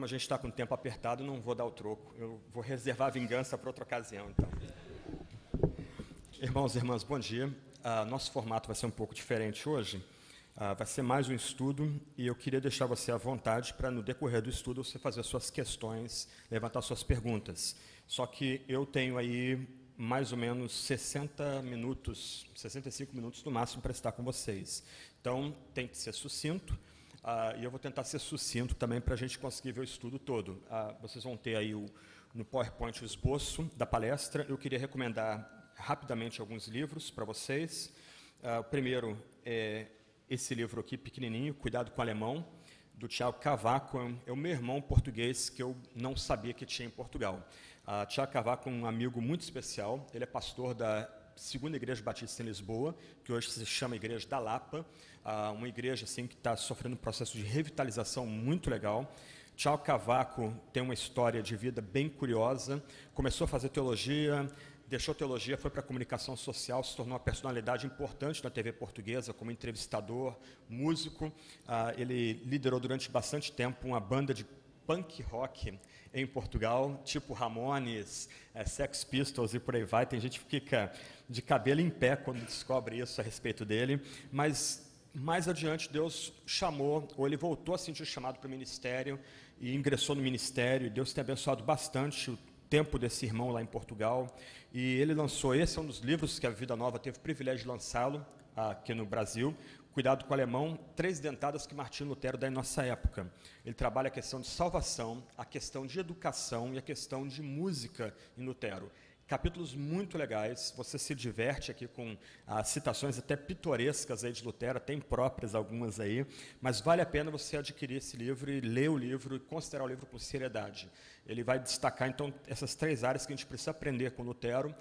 a gente está com o tempo apertado, não vou dar o troco. Eu vou reservar a vingança para outra ocasião, então. Irmãos e irmãs, bom dia. Nosso formato vai ser um pouco diferente hoje. Vai ser mais um estudo e eu queria deixar você à vontade para, no decorrer do estudo, você fazer suas questões, levantar suas perguntas. Só que eu tenho aí mais ou menos 60 minutos, 65 minutos no máximo para estar com vocês. Então, tem que ser sucinto. E eu vou tentar ser sucinto também para a gente conseguir ver o estudo todo. Vocês vão ter aí no PowerPoint o esboço da palestra. Eu queria recomendar rapidamente alguns livros para vocês. O primeiro é esse livro aqui, pequenininho, Cuidado com o Alemão, do Tiago Cavaco. É o meu irmão português que eu não sabia que tinha em Portugal. Tiago Cavaco é um amigo muito especial. Ele é pastor da Segunda Igreja Batista em Lisboa, que hoje se chama Igreja da Lapa, uma igreja assim, que está sofrendo um processo de revitalização muito legal. Tiago Cavaco tem uma história de vida bem curiosa, começou a fazer teologia, deixou teologia, foi para a comunicação social, se tornou uma personalidade importante na TV portuguesa, como entrevistador, músico. Ele liderou durante bastante tempo uma banda de punk rock em Portugal, tipo Ramones, Sex Pistols e por aí vai. Tem gente que fica de cabelo em pé quando descobre isso a respeito dele, mas mais adiante Deus chamou, ou ele voltou a sentir chamado para o ministério e ingressou no ministério, e Deus tem abençoado bastante o tempo desse irmão lá em Portugal, e ele lançou, esse é um dos livros que a Vida Nova teve o privilégio de lançá-lo aqui no Brasil, Cuidado com o Alemão, 3 dentadas que Martinho Lutero dá em nossa época. Ele trabalha a questão de salvação, a questão de educação e a questão de música em Lutero. Capítulos muito legais, você se diverte aqui com citações até pitorescas aí de Lutero, tem próprias algumas aí, mas vale a pena você adquirir esse livro e ler o livro e considerar o livro com seriedade. Ele vai destacar, então, essas 3 áreas que a gente precisa aprender com Lutero,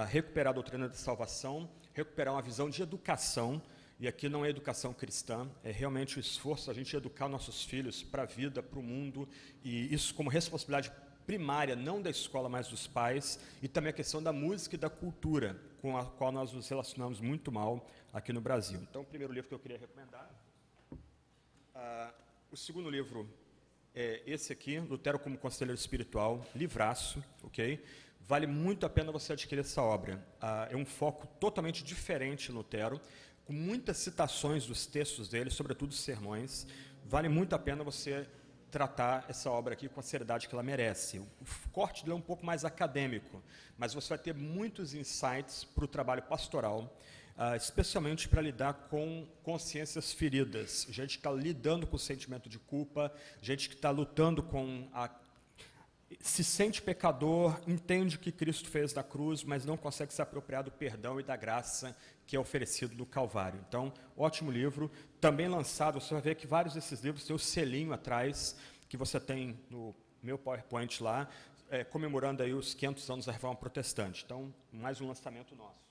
recuperar a doutrina da salvação, recuperar uma visão de educação, e aqui não é educação cristã, é realmente o esforço a gente educar nossos filhos para a vida, para o mundo, e isso como responsabilidade primária, não da escola, mas dos pais, e também a questão da música e da cultura, com a qual nós nos relacionamos muito mal aqui no Brasil. Então, o primeiro livro que eu queria recomendar. O segundo livro é esse aqui, Lutero como Conselheiro Espiritual, livraço, ok? Vale muito a pena você adquirir essa obra. É um foco totalmente diferente em Lutero, com muitas citações dos textos dele, sobretudo sermões. Vale muito a pena você tratar essa obra aqui com a seriedade que ela merece. O corte dele é um pouco mais acadêmico, mas você vai ter muitos insights para o trabalho pastoral, especialmente para lidar com consciências feridas, gente que está lidando com o sentimento de culpa, gente que está lutando com se sente pecador, entende o que Cristo fez na cruz, mas não consegue se apropriar do perdão e da graça que é oferecido no Calvário. Então, ótimo livro, também lançado, você vai ver que vários desses livros têm o selinho atrás, que você tem no meu PowerPoint lá, comemorando aí os 500 anos da Reforma Protestante. Então, mais um lançamento nosso.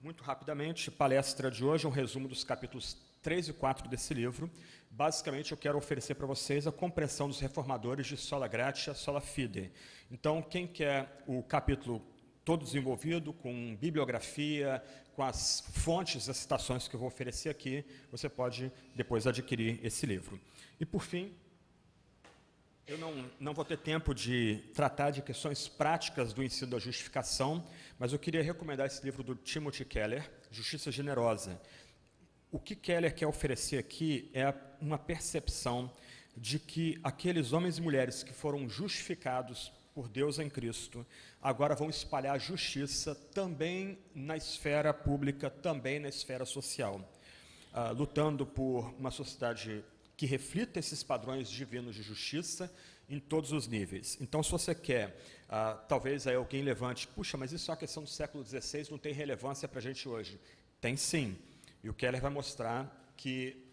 Muito rapidamente, palestra de hoje, um resumo dos capítulos 3 e 4 desse livro. Basicamente, eu quero oferecer para vocês a compreensão dos reformadores de Sola Gratia, Sola Fide. Então, quem quer o capítulo todo desenvolvido, com bibliografia, com as fontes e as citações que eu vou oferecer aqui, você pode depois adquirir esse livro. E, por fim, eu não vou ter tempo de tratar de questões práticas do ensino da justificação, mas eu queria recomendar esse livro do Timothy Keller, Justiça Generosa. O que Keller quer oferecer aqui é uma percepção de que aqueles homens e mulheres que foram justificados por Deus em Cristo, agora vão espalhar a justiça também na esfera pública, também na esfera social, lutando por uma sociedade que reflita esses padrões divinos de justiça em todos os níveis. Então, se você quer, talvez aí alguém levante, puxa, mas isso é uma questão do século XVI, não tem relevância para a gente hoje. Tem sim. E o Keller vai mostrar que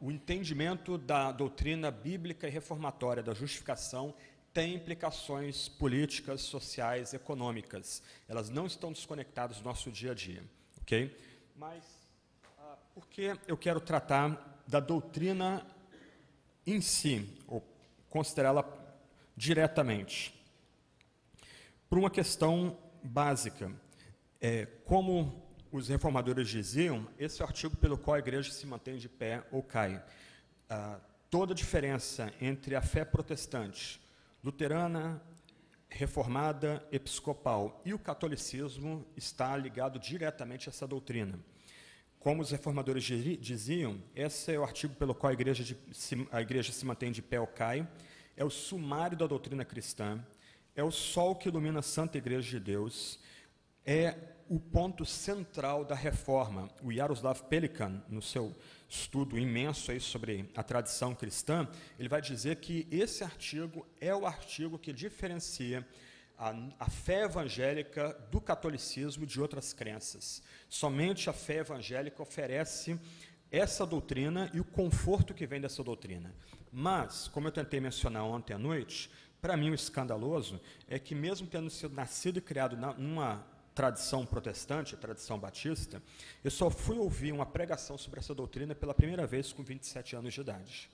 o entendimento da doutrina bíblica e reformatória da justificação tem implicações políticas, sociais, econômicas. Elas não estão desconectadas do nosso dia a dia. Okay? Mas, por que eu quero tratar da doutrina em si, ou considerá-la diretamente? Por uma questão básica. Como os reformadores diziam, esse é o artigo pelo qual a igreja se mantém de pé ou cai. toda a diferença entre a fé protestante, luterana, reformada, episcopal e o catolicismo está ligado diretamente a essa doutrina. Como os reformadores diziam, esse é o artigo pelo qual a igreja se mantém de pé ou cai, é o sumário da doutrina cristã, é o sol que ilumina a Santa Igreja de Deus, é o ponto central da reforma. O Jaroslav Pelikan, no seu estudo imenso aí sobre a tradição cristã, ele vai dizer que esse artigo é o artigo que diferencia a fé evangélica do catolicismo e de outras crenças. Somente a fé evangélica oferece essa doutrina e o conforto que vem dessa doutrina. Mas, como eu tentei mencionar ontem à noite, para mim o escandaloso é que, mesmo tendo sido nascido e criado numa tradição protestante, a tradição batista, eu só fui ouvir uma pregação sobre essa doutrina pela primeira vez com 27 anos de idade.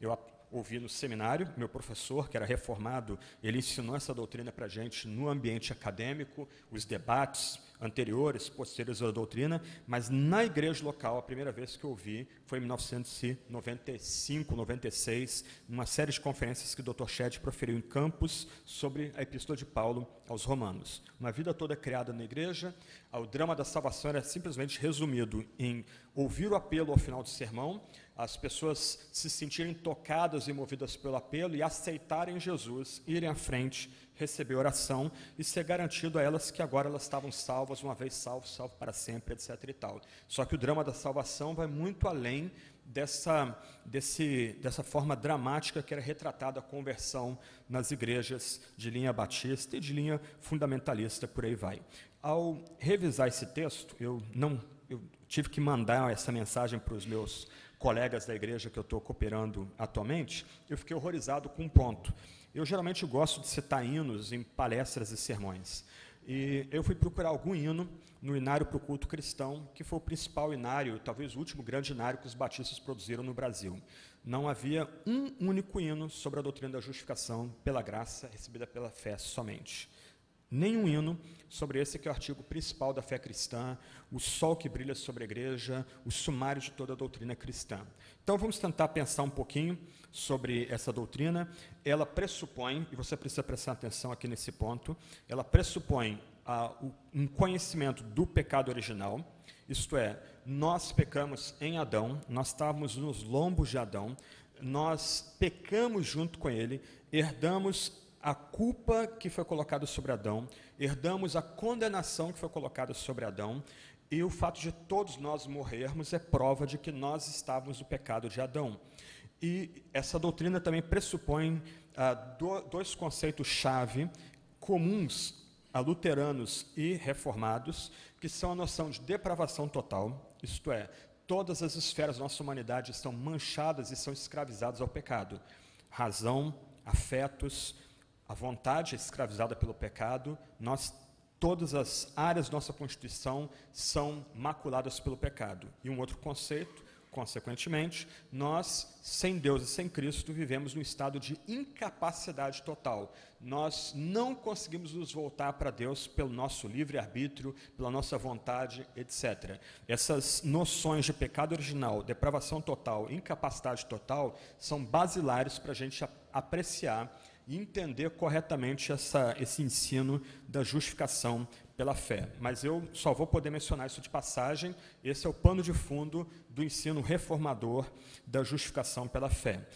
Eu ouvi no seminário, meu professor, que era reformado, ele ensinou essa doutrina para a gente no ambiente acadêmico, os debates anteriores, posteriores à doutrina, mas na igreja local, a primeira vez que eu ouvi foi em 1995, 96, numa série de conferências que o Dr. Shedd proferiu em campus sobre a Epístola de Paulo aos Romanos. Uma vida toda criada na igreja, o drama da salvação era simplesmente resumido em ouvir o apelo ao final do sermão, as pessoas se sentirem tocadas e movidas pelo apelo e aceitarem Jesus, irem à frente, receber oração e ser garantido a elas que agora elas estavam salvas, uma vez salvo para sempre, etc. e tal. Só que o drama da salvação vai muito além dessa forma dramática que era retratada a conversão nas igrejas de linha batista e de linha fundamentalista, por aí vai. Ao revisar esse texto, eu tive que mandar essa mensagem para os meus colegas da igreja que eu estou cooperando atualmente, eu fiquei horrorizado com um ponto. Eu geralmente gosto de citar hinos em palestras e sermões. E eu fui procurar algum hino no Inário para o Culto Cristão, que foi o principal inário, talvez o último grande inário que os batistas produziram no Brasil. Não havia um único hino sobre a doutrina da justificação pela graça recebida pela fé somente. Nenhum hino sobre esse que é o artigo principal da fé cristã, o sol que brilha sobre a igreja, o sumário de toda a doutrina cristã. Então vamos tentar pensar um pouquinho sobre essa doutrina. Ela pressupõe, e você precisa prestar atenção aqui nesse ponto, ela pressupõe um conhecimento do pecado original, isto é, nós pecamos em Adão, nós estávamos nos lombos de Adão, nós pecamos junto com ele, herdamos a culpa que foi colocada sobre Adão, herdamos a condenação que foi colocada sobre Adão, e o fato de todos nós morrermos é prova de que nós estávamos no pecado de Adão. E essa doutrina também pressupõe dois conceitos-chave comuns a luteranos e reformados, que são a noção de depravação total, isto é, todas as esferas da nossa humanidade estão manchadas e são escravizadas ao pecado. Razão, afetos, a vontade é escravizada pelo pecado, todas as áreas da nossa constituição são maculadas pelo pecado. E um outro conceito, consequentemente, nós, sem Deus e sem Cristo, vivemos num estado de incapacidade total. Nós não conseguimos nos voltar para Deus pelo nosso livre-arbítrio, pela nossa vontade, etc. Essas noções de pecado original, depravação total, incapacidade total, são basilares para a gente apreciar e entender corretamente esse ensino da justificação pela fé. Mas eu só vou poder mencionar isso de passagem, esse é o pano de fundo do ensino reformador da justificação pela fé.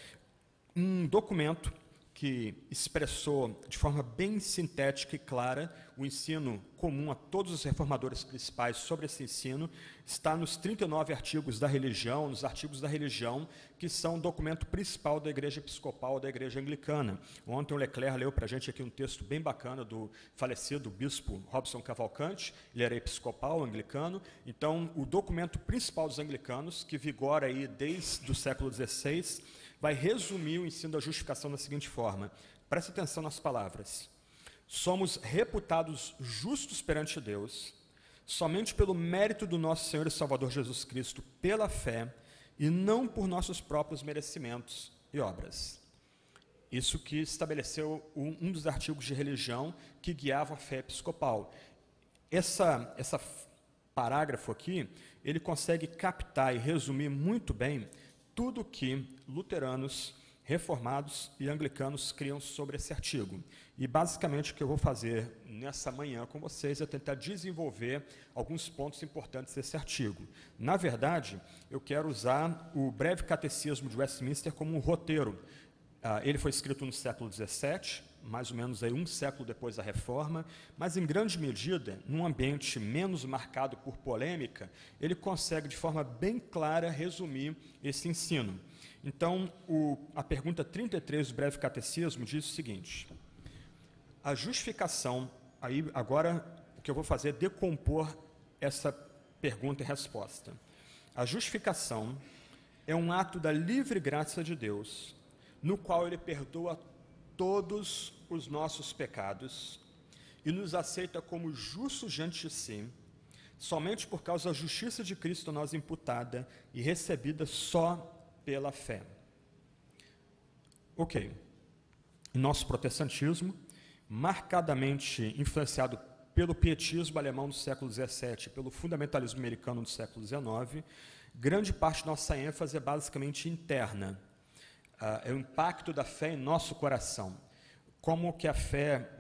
Um documento que expressou de forma bem sintética e clara o ensino comum a todos os reformadores principais sobre esse ensino, está nos 39 artigos da religião, nos artigos da religião, que são o documento principal da Igreja Episcopal, da Igreja Anglicana. Ontem o Leclerc leu para a gente aqui um texto bem bacana do falecido bispo Robson Cavalcante, ele era episcopal anglicano, então o documento principal dos anglicanos, que vigora aí desde o século XVI, vai resumir o ensino da justificação da seguinte forma. Preste atenção nas palavras. Somos reputados justos perante Deus, somente pelo mérito do nosso Senhor e Salvador Jesus Cristo, pela fé, e não por nossos próprios merecimentos e obras. Isso que estabeleceu um dos artigos de religião que guiavam a fé episcopal. Essa parágrafo aqui, ele consegue captar e resumir muito bem tudo que luteranos, reformados e anglicanos criam sobre esse artigo. E, basicamente, o que eu vou fazer nessa manhã com vocês é tentar desenvolver alguns pontos importantes desse artigo. Na verdade, eu quero usar o Breve Catecismo de Westminster como um roteiro. Ele foi escrito no século XVII, mais ou menos aí um século depois da Reforma, mas, em grande medida, num ambiente menos marcado por polêmica, ele consegue, de forma bem clara, resumir esse ensino. Então, a pergunta 33 do Breve Catecismo diz o seguinte: a justificação, aí agora o que eu vou fazer é decompor essa pergunta e resposta. A justificação é um ato da livre graça de Deus, no qual Ele perdoa todos os nossos pecados e nos aceita como justos diante de si, somente por causa da justiça de Cristo a nós imputada e recebida só pela fé. Ok. Nosso protestantismo, marcadamente influenciado pelo pietismo alemão do século XVII, pelo fundamentalismo americano do século XIX, grande parte da nossa ênfase é basicamente interna. É o impacto da fé em nosso coração. Como que a fé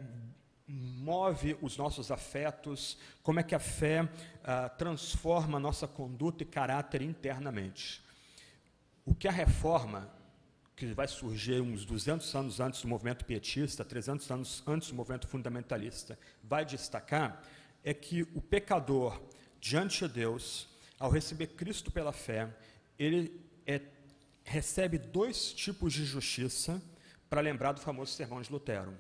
move os nossos afetos, como é que a fé transforma a nossa conduta e caráter internamente. O que a reforma, que vai surgir uns 200 anos antes do movimento pietista, 300 anos antes do movimento fundamentalista, vai destacar é que o pecador, diante de Deus, ao receber Cristo pela fé, ele recebe dois tipos de justiça, para lembrar do famoso sermão de Lutero.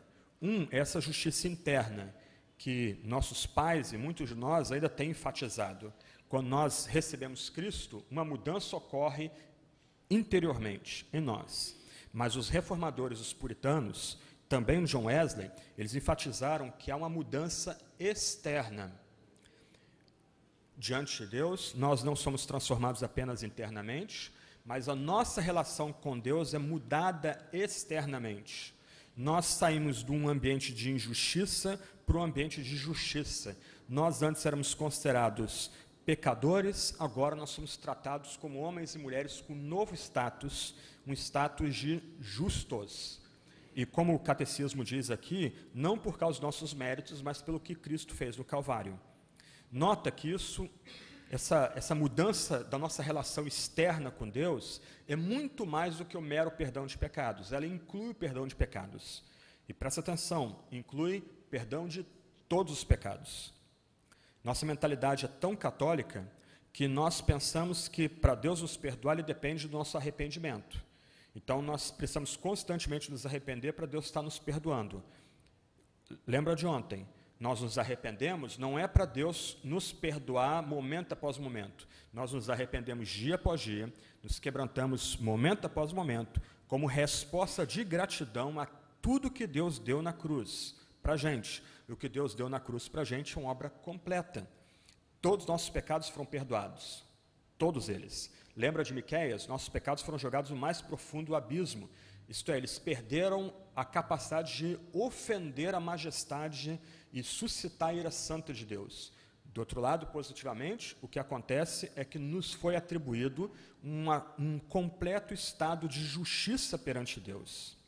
É essa justiça interna, que nossos pais e muitos de nós ainda têm enfatizado. Quando nós recebemos Cristo, uma mudança ocorre interiormente em nós. Mas os reformadores, os puritanos, também John Wesley, eles enfatizaram que há uma mudança externa. Diante de Deus, nós não somos transformados apenas internamente, mas a nossa relação com Deus é mudada externamente. Nós saímos de um ambiente de injustiça para um ambiente de justiça. Nós antes éramos considerados pecadores, agora nós somos tratados como homens e mulheres com um novo status, um status de justos. E como o catecismo diz aqui, não por causa dos nossos méritos, mas pelo que Cristo fez no Calvário. Nota que essa mudança da nossa relação externa com Deus é muito mais do que o mero perdão de pecados. Ela inclui o perdão de pecados. E presta atenção, inclui perdão de todos os pecados. Nossa mentalidade é tão católica que nós pensamos que para Deus nos perdoar, Ele depende do nosso arrependimento. Então, nós precisamos constantemente nos arrepender para Deus estar nos perdoando. Lembra de ontem? Nós nos arrependemos, não é para Deus nos perdoar momento após momento. Nós nos arrependemos dia após dia, nos quebrantamos momento após momento, como resposta de gratidão a tudo que Deus deu na cruz para a gente. E o que Deus deu na cruz para a gente é uma obra completa. Todos os nossos pecados foram perdoados, todos eles. Lembra de Miqueias? Nossos pecados foram jogados no mais profundo abismo. Isto é, eles perderam a capacidade de ofender a majestade e suscitar a ira santa de Deus. Do outro lado, positivamente, o que acontece é que nos foi atribuído um completo estado de justiça perante Deus.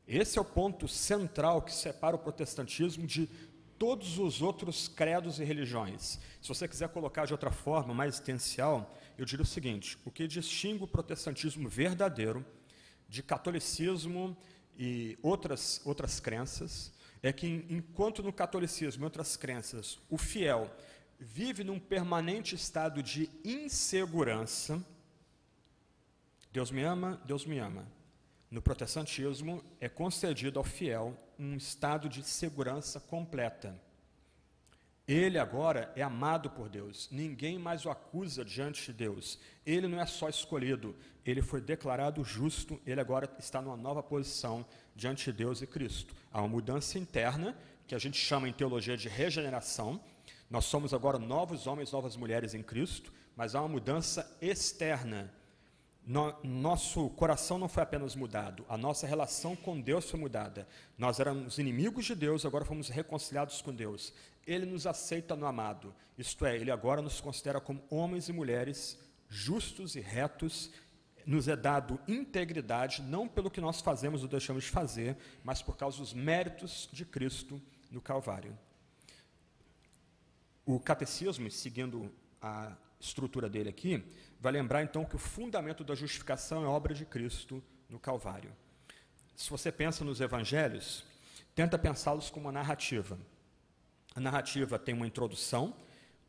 Esse é o ponto central que separa o protestantismo de todos os outros credos e religiões. Se você quiser colocar de outra forma, mais existencial, eu diria o seguinte: o que distingue o protestantismo verdadeiro de catolicismo e outras crenças é que, enquanto no catolicismo e outras crenças, o fiel vive num permanente estado de insegurança, Deus me ama, Deus me ama. No protestantismo, é concedido ao fiel um estado de segurança completa. Ele agora é amado por Deus, ninguém mais o acusa diante de Deus. Ele não é só escolhido, ele foi declarado justo, ele agora está numa nova posição diante de Deus e Cristo. Há uma mudança interna, que a gente chama em teologia de regeneração. Nós somos agora novos homens, novas mulheres em Cristo, mas há uma mudança externa. Nosso coração não foi apenas mudado, a nossa relação com Deus foi mudada. Nós éramos inimigos de Deus, agora fomos reconciliados com Deus. Ele nos aceita no amado, isto é, Ele agora nos considera como homens e mulheres justos e retos, nos é dado integridade, não pelo que nós fazemos ou deixamos de fazer, mas por causa dos méritos de Cristo no Calvário. O catecismo, seguindo a estrutura dele aqui, vai lembrar então que o fundamento da justificação é a obra de Cristo no Calvário. Se você pensa nos evangelhos, tenta pensá-los como uma narrativa. A narrativa tem uma introdução.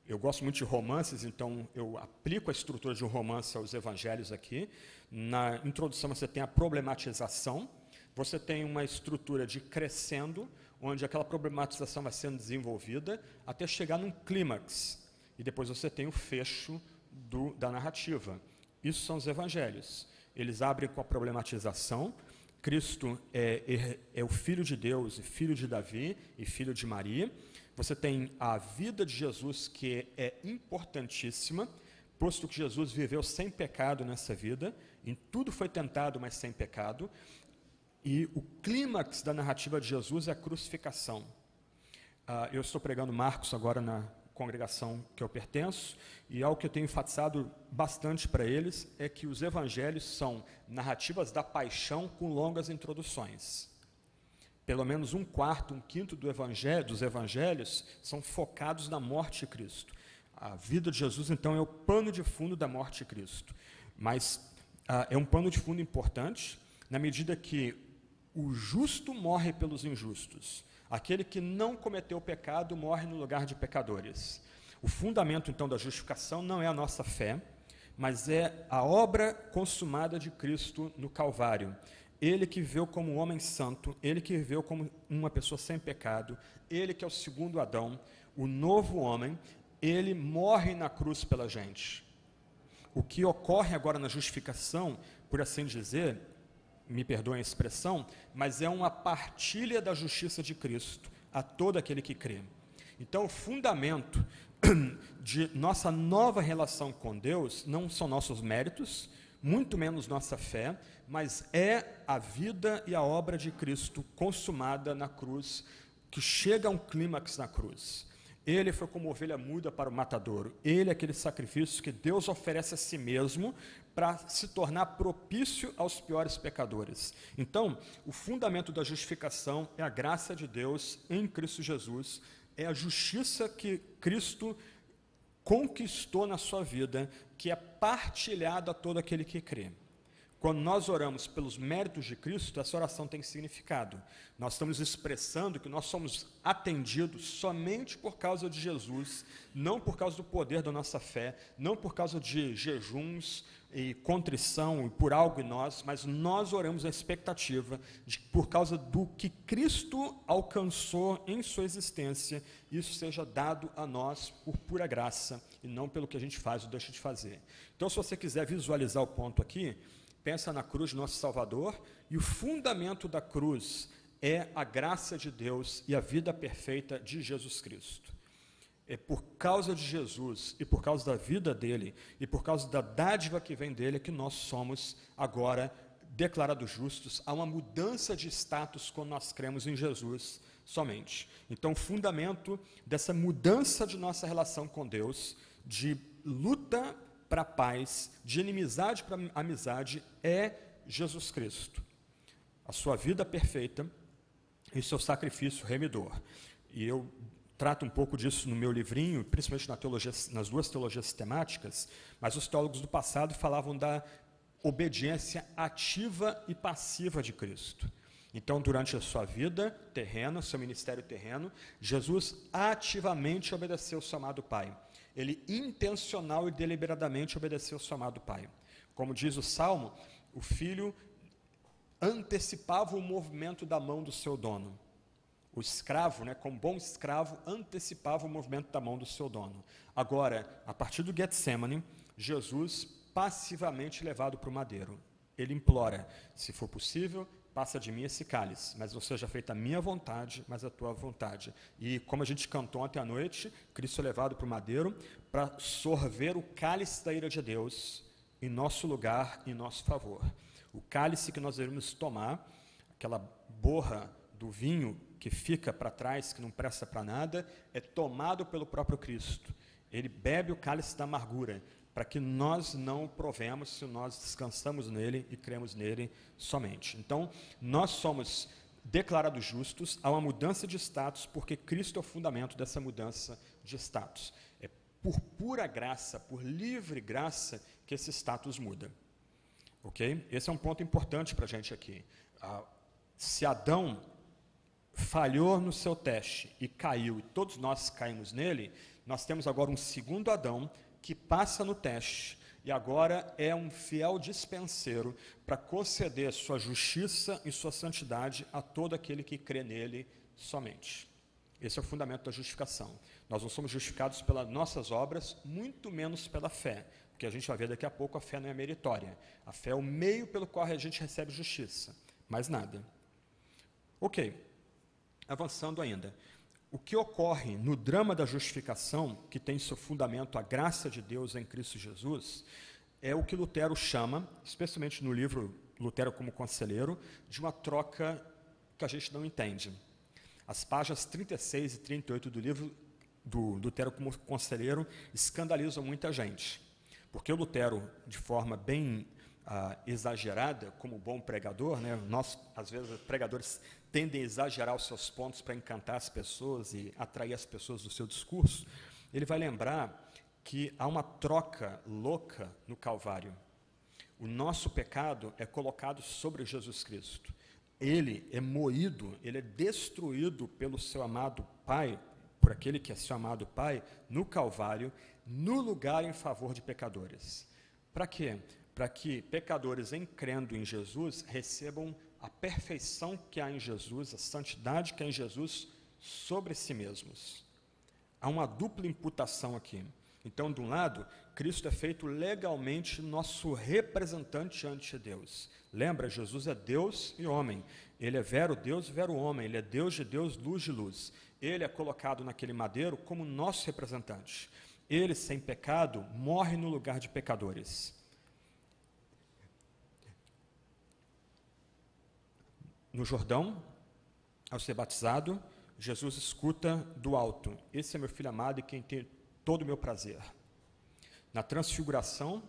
Eu gosto muito de romances, então eu aplico a estrutura de um romance aos evangelhos aqui. Na introdução você tem a problematização, você tem uma estrutura de crescendo, onde aquela problematização vai sendo desenvolvida até chegar num clímax. E depois você tem o fecho da narrativa. Isso são os evangelhos. Eles abrem com a problematização. Cristo é o Filho de Deus, e filho de Davi, e filho de Maria. Você tem a vida de Jesus, que é importantíssima, posto que Jesus viveu sem pecado nessa vida, em tudo foi tentado, mas sem pecado, e o clímax da narrativa de Jesus é a crucificação. Eu estou pregando Marcos agora na congregação que eu pertenço, e algo que eu tenho enfatizado bastante para eles é que os evangelhos são narrativas da paixão com longas introduções. Pelo menos um quarto, um quinto dos evangelhos são focados na morte de Cristo. A vida de Jesus, então, é o pano de fundo da morte de Cristo. Mas é um pano de fundo importante, na medida que o justo morre pelos injustos. Aquele que não cometeu pecado morre no lugar de pecadores. O fundamento, então, da justificação não é a nossa fé, mas é a obra consumada de Cristo no Calvário. Ele que viveu como um homem santo, ele que viveu como uma pessoa sem pecado, ele que é o segundo Adão, o novo homem, ele morre na cruz pela gente. O que ocorre agora na justificação, por assim dizer, me perdoem a expressão, mas é uma partilha da justiça de Cristo a todo aquele que crê. Então, o fundamento de nossa nova relação com Deus não são nossos méritos, muito menos nossa fé, mas é a vida e a obra de Cristo consumada na cruz, que chega a um clímax na cruz. Ele foi como ovelha muda para o matadouro. Ele é aquele sacrifício que Deus oferece a si mesmo para se tornar propício aos piores pecadores. Então, o fundamento da justificação é a graça de Deus em Cristo Jesus, é a justiça que Cristo conquistou na sua vida, que é partilhada a todo aquele que crê. Quando nós oramos pelos méritos de Cristo, essa oração tem significado. Nós estamos expressando que nós somos atendidos somente por causa de Jesus, não por causa do poder da nossa fé, não por causa de jejuns e contrição e por algo em nós, mas nós oramos na expectativa de que por causa do que Cristo alcançou em sua existência, isso seja dado a nós por pura graça e não pelo que a gente faz ou deixa de fazer. Então, se você quiser visualizar o ponto aqui, pensa na cruz de nosso Salvador, e o fundamento da cruz é a graça de Deus e a vida perfeita de Jesus Cristo. É por causa de Jesus e por causa da vida dele e por causa da dádiva que vem dele que nós somos agora declarados justos. Há uma mudança de status quando nós cremos em Jesus somente. Então, o fundamento dessa mudança de nossa relação com Deus, de luta para a paz, de inimizade para a amizade, é Jesus Cristo. A sua vida perfeita e seu sacrifício remidor. E eu trato um pouco disso no meu livrinho, principalmente nas duas teologias sistemáticas, mas os teólogos do passado falavam da obediência ativa e passiva de Cristo. Então, durante a sua vida terrena, seu ministério terreno, Jesus ativamente obedeceu ao seu amado Pai. Ele intencional e deliberadamente obedeceu ao seu amado Pai. Como diz o Salmo, o filho antecipava o movimento da mão do seu dono. O escravo, como bom escravo, antecipava o movimento da mão do seu dono. Agora, a partir do Getsemane, Jesus passivamente levado para o madeiro. Ele implora, se for possível, passa de mim esse cálice, mas não seja feita a minha vontade, mas a tua vontade. E como a gente cantou ontem à noite, Cristo é levado para o madeiro para sorver o cálice da ira de Deus em nosso lugar, em nosso favor. O cálice que nós devemos tomar, aquela borra do vinho que fica para trás, que não presta para nada, é tomado pelo próprio Cristo. Ele bebe o cálice da amargura. para que nós não o provemos se nós descansamos nele e cremos nele somente. Então, nós somos declarados justos, há uma mudança de status, porque Cristo é o fundamento dessa mudança de status. É por pura graça, por livre graça, que esse status muda. Ok? Esse é um ponto importante para a gente aqui. Se Adão falhou no seu teste e caiu, e todos nós caímos nele, nós temos agora um segundo Adão que passa no teste e agora é um fiel dispenseiro para conceder sua justiça e sua santidade a todo aquele que crê nele somente. Esse é o fundamento da justificação. Nós não somos justificados pelas nossas obras, muito menos pela fé, porque a gente vai ver daqui a pouco, a fé não é meritória. A fé é o meio pelo qual a gente recebe justiça, mais nada. Ok, avançando ainda. O que ocorre no drama da justificação, que tem seu fundamento a graça de Deus em Cristo Jesus, é o que Lutero chama, especialmente no livro Lutero como Conselheiro, de uma troca que a gente não entende. As páginas 36 e 38 do livro do Lutero como Conselheiro escandalizam muita gente, porque o Lutero, de forma bem exagerada, como bom pregador, né, nós, às vezes, pregadores tendem a exagerar os seus pontos para encantar as pessoas e atrair as pessoas do seu discurso, ele vai lembrar que há uma troca louca no Calvário. O nosso pecado é colocado sobre Jesus Cristo. Ele é moído, ele é destruído pelo seu amado Pai, por aquele que é seu amado Pai, no Calvário, no lugar em favor de pecadores. Para quê? Para que pecadores, em crendo em Jesus, recebam a perfeição que há em Jesus, a santidade que há em Jesus sobre si mesmos. Há uma dupla imputação aqui. Então, de um lado, Cristo é feito legalmente nosso representante ante Deus. Lembra, Jesus é Deus e homem. Ele é vero Deus e vero homem. Ele é Deus de Deus, luz de luz. Ele é colocado naquele madeiro como nosso representante. Ele, sem pecado, morre no lugar de pecadores. No Jordão, ao ser batizado, Jesus escuta do alto: esse é meu filho amado e quem tem todo o meu prazer. Na transfiguração,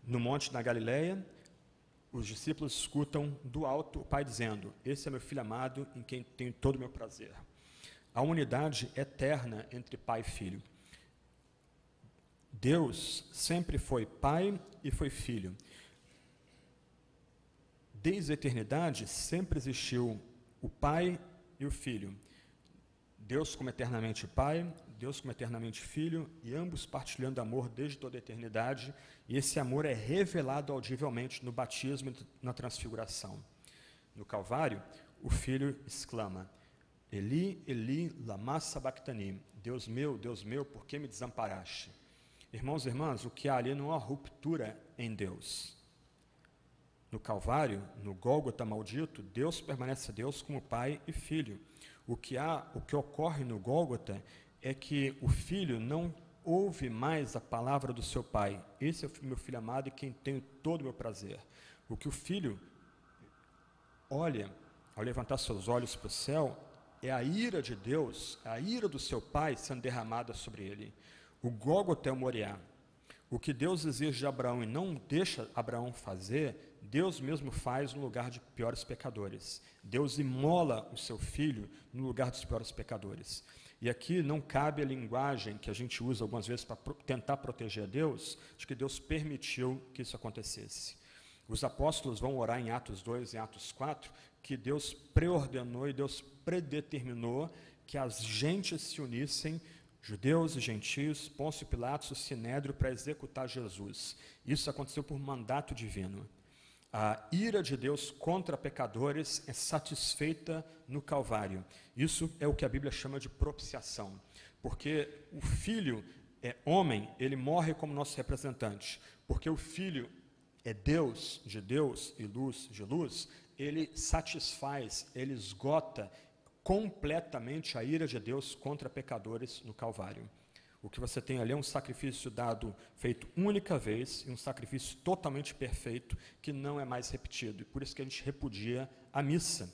no monte da Galileia, os discípulos escutam do alto o Pai dizendo: esse é meu filho amado em quem tenho todo o meu prazer. A unidade eterna entre Pai e Filho. Deus sempre foi Pai e foi Filho. Desde a eternidade, sempre existiu o Pai e o Filho. Deus como eternamente Pai, Deus como eternamente Filho, e ambos partilhando amor desde toda a eternidade, e esse amor é revelado audivelmente no batismo e na transfiguração. No Calvário, o Filho exclama: Eli, Eli, lama sabachthani, Deus meu, por que me desamparaste? Irmãos e irmãs, o que há ali não há ruptura em Deus. No Calvário, no Gólgota maldito, Deus permanece Deus como Pai e Filho. O que ocorre no Gólgota é que o Filho não ouve mais a palavra do seu Pai. Esse é o meu Filho amado e quem tenho todo o meu prazer. O que o Filho olha, ao levantar seus olhos para o céu, é a ira de Deus, a ira do seu Pai sendo derramada sobre ele. O Gólgota é o Moriá. O que Deus exige de Abraão e não deixa Abraão fazer, Deus mesmo faz no lugar de piores pecadores. Deus imola o seu filho no lugar dos piores pecadores. E aqui não cabe a linguagem que a gente usa algumas vezes para tentar proteger a Deus, de que Deus permitiu que isso acontecesse. Os apóstolos vão orar em Atos 2 e Atos 4, que Deus preordenou e Deus predeterminou que as gentes se unissem, judeus e gentios, Pôncio Pilatos, o Sinédrio, para executar Jesus. Isso aconteceu por mandato divino. A ira de Deus contra pecadores é satisfeita no Calvário. Isso é o que a Bíblia chama de propiciação, porque o Filho é homem, ele morre como nosso representante, porque o Filho é Deus de Deus e luz de luz, ele satisfaz, ele esgota completamente a ira de Deus contra pecadores no Calvário. O que você tem ali é um sacrifício dado, feito única vez, e um sacrifício totalmente perfeito, que não é mais repetido. E por isso que a gente repudia a missa.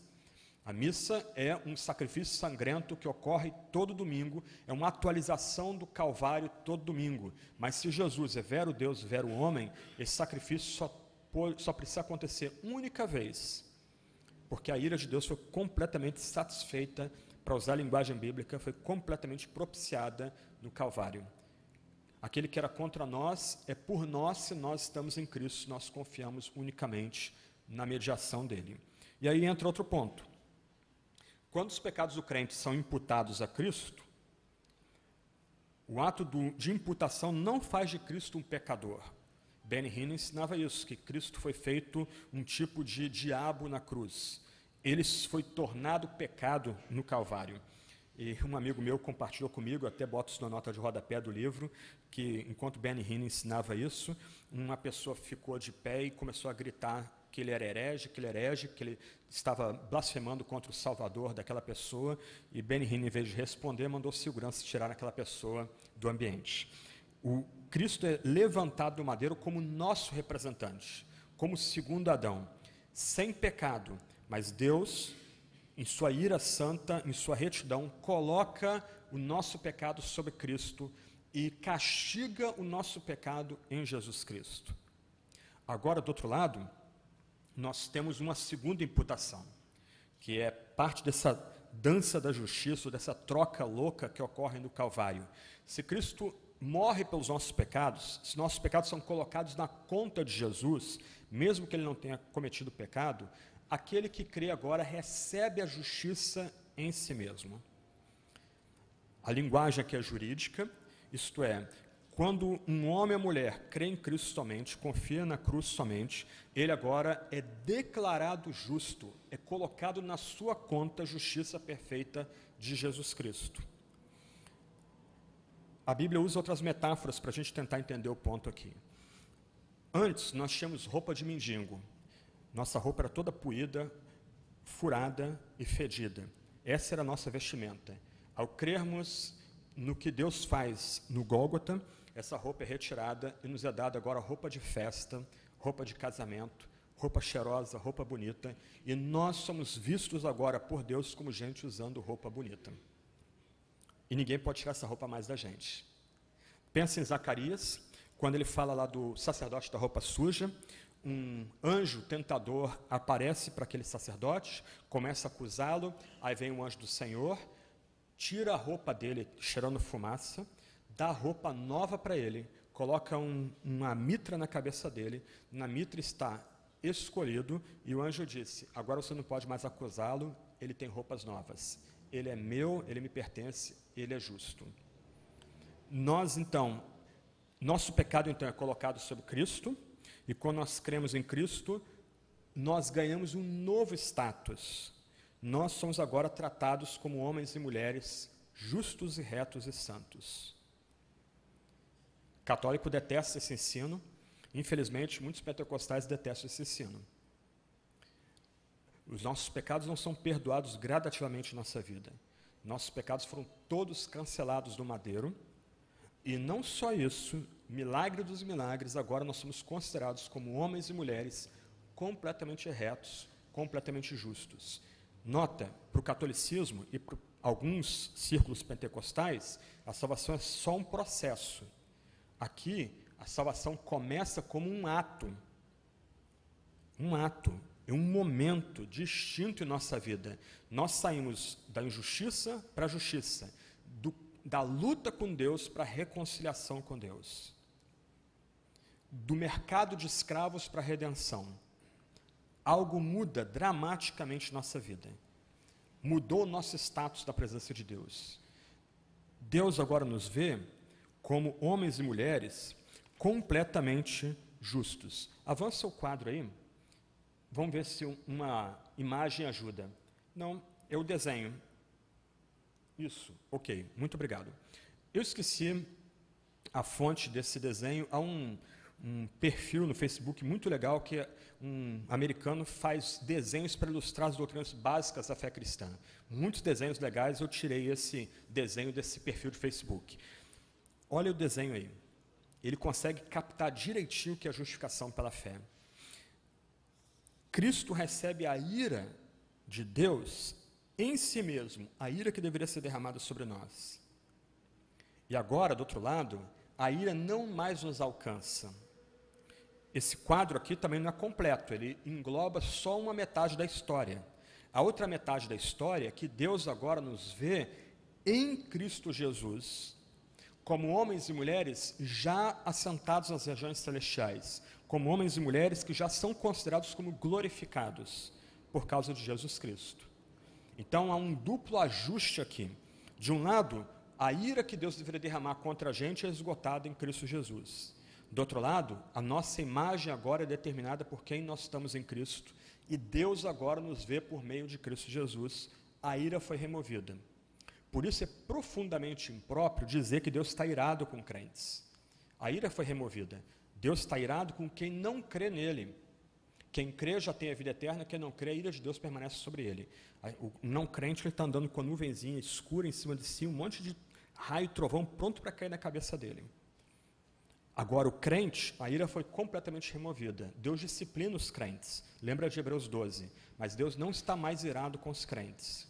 A missa é um sacrifício sangrento que ocorre todo domingo, é uma atualização do Calvário todo domingo. Mas se Jesus é vero Deus, vero homem, esse sacrifício só precisa acontecer uma única vez, porque a ira de Deus foi completamente satisfeita, para usar a linguagem bíblica, foi completamente propiciada no Calvário. Aquele que era contra nós é por nós, se nós estamos em Cristo, nós confiamos unicamente na mediação dele. E aí entra outro ponto. Quando os pecados do crente são imputados a Cristo, o ato de imputação não faz de Cristo um pecador. Benny Hinn ensinava isso, que Cristo foi feito um tipo de diabo na cruz. Ele foi tornado pecado no Calvário. E um amigo meu compartilhou comigo, até boto isso na nota de rodapé do livro, que enquanto Benny Hinn ensinava isso, uma pessoa ficou de pé e começou a gritar que ele era herege, que ele estava blasfemando contra o Salvador daquela pessoa, e Benny Hinn, em vez de responder, mandou segurança tirar aquela pessoa do ambiente. O Cristo é levantado do madeiro como nosso representante, como segundo Adão, sem pecado, mas Deus, em sua ira santa, em sua retidão, coloca o nosso pecado sobre Cristo e castiga o nosso pecado em Jesus Cristo. Agora, do outro lado, nós temos uma segunda imputação, que é parte dessa dança da justiça, dessa troca louca que ocorre no Calvário. Se Cristo morre pelos nossos pecados, se nossos pecados são colocados na conta de Jesus, mesmo que ele não tenha cometido pecado, aquele que crê agora recebe a justiça em si mesmo. A linguagem aqui é jurídica, isto é, quando um homem ou mulher crê em Cristo somente, confia na cruz somente, ele agora é declarado justo, é colocado na sua conta a justiça perfeita de Jesus Cristo. A Bíblia usa outras metáforas para a gente tentar entender o ponto aqui. Antes, nós tínhamos roupa de mendigo. Nossa roupa era toda poída, furada e fedida. Essa era a nossa vestimenta. Ao crermos no que Deus faz no Gólgota, essa roupa é retirada e nos é dada agora roupa de festa, roupa de casamento, roupa cheirosa, roupa bonita, e nós somos vistos agora por Deus como gente usando roupa bonita. E ninguém pode tirar essa roupa mais da gente. Pensa em Zacarias, quando ele fala lá do sacerdote da roupa suja, um anjo tentador aparece para aquele sacerdote, começa a acusá-lo, aí vem um anjo do Senhor, tira a roupa dele cheirando fumaça, dá roupa nova para ele, coloca uma mitra na cabeça dele, na mitra está escolhido, e o anjo disse, agora você não pode mais acusá-lo, ele tem roupas novas, ele é meu, ele me pertence, ele é justo. Nós então, nosso pecado então é colocado sobre Cristo, e quando nós cremos em Cristo, nós ganhamos um novo status. Nós somos agora tratados como homens e mulheres justos e retos e santos. Católico detesta esse ensino, infelizmente muitos pentecostais detestam esse ensino. Os nossos pecados não são perdoados gradativamente em nossa vida. Nossos pecados foram todos cancelados no madeiro, e não só isso, milagre dos milagres, agora nós somos considerados como homens e mulheres completamente retos, completamente justos. Nota, para o catolicismo e para alguns círculos pentecostais, a salvação é só um processo. Aqui, a salvação começa como um ato, é um momento distinto em nossa vida. Nós saímos da injustiça para a justiça, da luta com Deus para a reconciliação com Deus, do mercado de escravos para a redenção. Algo muda dramaticamente nossa vida. Mudou o nosso status da presença de Deus. Deus agora nos vê como homens e mulheres completamente justos. Avança o quadro aí. Vamos ver se uma imagem ajuda. Não, é o desenho. Isso, ok, muito obrigado. Eu esqueci a fonte desse desenho. Há um perfil no Facebook muito legal que um americano faz desenhos para ilustrar as doutrinas básicas da fé cristã. Muitos desenhos legais, eu tirei esse desenho desse perfil de Facebook. Olha o desenho aí. Ele consegue captar direitinho o que é a justificação pela fé. Cristo recebe a ira de Deus em si mesmo, a ira que deveria ser derramada sobre nós. E agora, do outro lado, a ira não mais nos alcança. Esse quadro aqui também não é completo, ele engloba só uma metade da história. A outra metade da história é que Deus agora nos vê em Cristo Jesus, como homens e mulheres já assentados nas regiões celestiais, como homens e mulheres que já são considerados como glorificados por causa de Jesus Cristo. Então há um duplo ajuste aqui. De um lado, a ira que Deus deveria derramar contra a gente é esgotada em Cristo Jesus. Do outro lado, a nossa imagem agora é determinada por quem nós estamos em Cristo, e Deus agora nos vê por meio de Cristo Jesus. A ira foi removida. Por isso é profundamente impróprio dizer que Deus está irado com crentes. A ira foi removida. Deus está irado com quem não crê nele. Quem crê já tem a vida eterna, quem não crê, a ira de Deus permanece sobre ele. O não crente, ele está andando com a nuvenzinha escura em cima de si, um monte de raio e trovão pronto para cair na cabeça dele. Agora, o crente, a ira foi completamente removida. Deus disciplina os crentes. Lembra de Hebreus 12. Mas Deus não está mais irado com os crentes.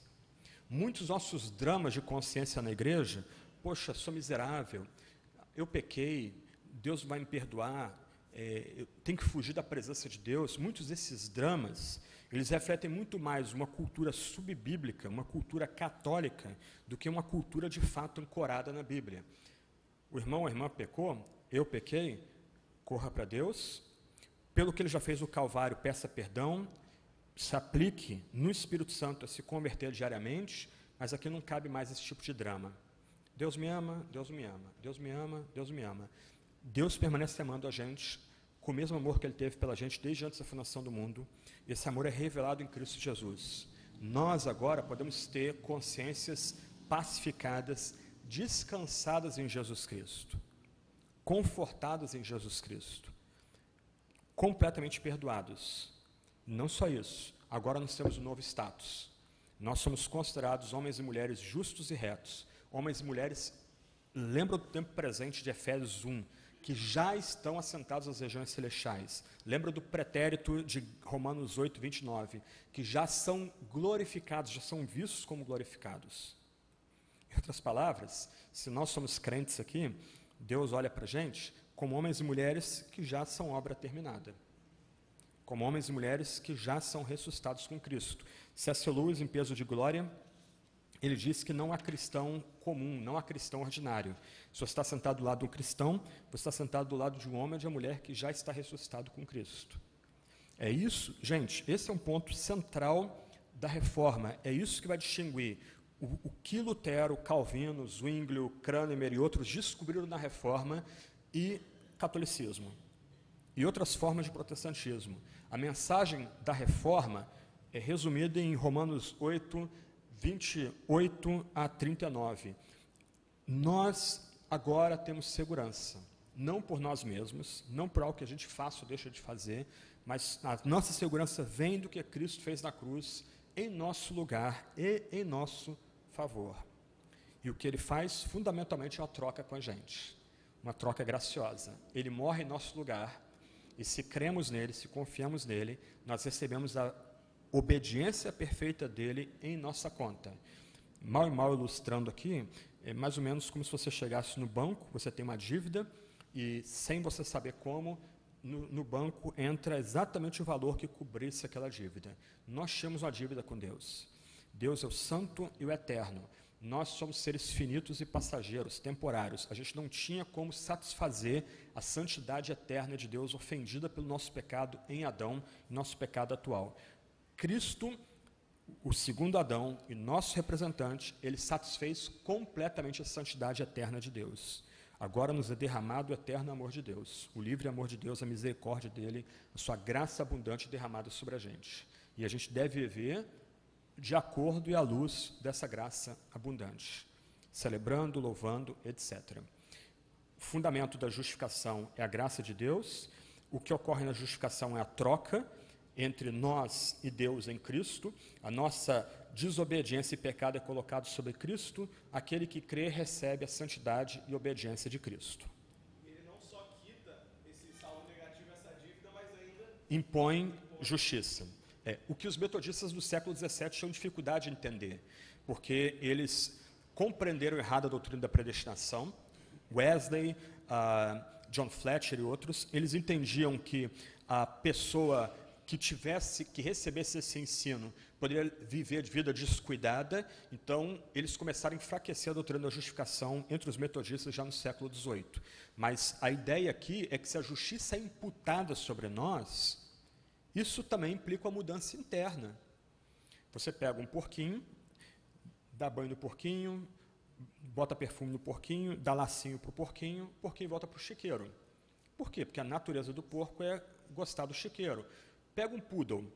Muitos nossos dramas de consciência na igreja, poxa, sou miserável, eu pequei, Deus vai me perdoar, eu tenho que fugir da presença de Deus. Muitos desses dramas, eles refletem muito mais uma cultura subbíblica, uma cultura católica, do que uma cultura de fato ancorada na Bíblia. O irmão ou a irmã pecou, eu pequei, corra para Deus, pelo que ele já fez no Calvário, peça perdão, se aplique no Espírito Santo a se converter diariamente, mas aqui não cabe mais esse tipo de drama. Deus me ama, Deus me ama, Deus me ama, Deus me ama. Deus permanece amando a gente com o mesmo amor que Ele teve pela gente desde antes da fundação do mundo. Esse amor é revelado em Cristo Jesus. Nós agora podemos ter consciências pacificadas, descansadas em Jesus Cristo, confortados em Jesus Cristo, completamente perdoados. Não só isso, agora nós temos um novo status. Nós somos considerados homens e mulheres justos e retos. Homens e mulheres, lembra do tempo presente de Efésios 1, que já estão assentados nas regiões celestiais. Lembra do pretérito de Romanos 8, 29, que já são glorificados, já são vistos como glorificados. Em outras palavras, se nós somos crentes aqui, Deus olha para a gente como homens e mulheres que já são obra terminada, como homens e mulheres que já são ressuscitados com Cristo. C.S. Lewis, em Peso de Glória, ele diz que não há cristão comum, não há cristão ordinário. Se você está sentado do lado de um cristão, você está sentado do lado de um homem ou de uma mulher que já está ressuscitado com Cristo. É isso, gente, esse é um ponto central da reforma, é isso que vai distinguir o que Lutero, Calvino, Zwinglio, Cranmer e outros descobriram na reforma e catolicismo, e outras formas de protestantismo. A mensagem da reforma é resumida em Romanos 8, 28 a 39. Nós agora temos segurança, não por nós mesmos, não por algo que a gente faça ou deixa de fazer, mas a nossa segurança vem do que Cristo fez na cruz, em nosso lugar e em nosso favor. E o que Ele faz, fundamentalmente, é uma troca com a gente, uma troca graciosa. Ele morre em nosso lugar, e se cremos nele, se confiamos nele, nós recebemos a obediência perfeita dele em nossa conta. Mal e mal ilustrando aqui, é mais ou menos como se você chegasse no banco, você tem uma dívida, e sem você saber como, no banco entra exatamente o valor que cobrisse aquela dívida. Nós tínhamos uma dívida com Deus. Deus é o santo e o eterno. Nós somos seres finitos e passageiros, temporários. A gente não tinha como satisfazer a santidade eterna de Deus, ofendida pelo nosso pecado em Adão, nosso pecado atual. Cristo, o segundo Adão e nosso representante, ele satisfez completamente a santidade eterna de Deus. Agora nos é derramado o eterno amor de Deus, o livre amor de Deus, a misericórdia dele, a sua graça abundante derramada sobre a gente. E a gente deve viver de acordo e à luz dessa graça abundante, celebrando, louvando, etc. O fundamento da justificação é a graça de Deus. O que ocorre na justificação é a troca entre nós e Deus em Cristo. A nossa desobediência e pecado é colocado sobre Cristo. Aquele que crê recebe a santidade e obediência de Cristo. Ele não só quita esse saldo negativo, essa dívida, mas ainda impõe justiça. O que os metodistas do século XVII tinham dificuldade de entender, porque eles compreenderam errado a doutrina da predestinação. Wesley, John Fletcher e outros, eles entendiam que a pessoa que recebesse esse ensino poderia viver de vida descuidada. Então eles começaram a enfraquecer a doutrina da justificação entre os metodistas já no século XVIII. Mas a ideia aqui é que se a justiça é imputada sobre nós, isso também implica uma mudança interna. Você pega um porquinho, dá banho no porquinho, bota perfume no porquinho, dá lacinho para o porquinho volta para o chiqueiro. Por quê? Porque a natureza do porco é gostar do chiqueiro. Pega um poodle,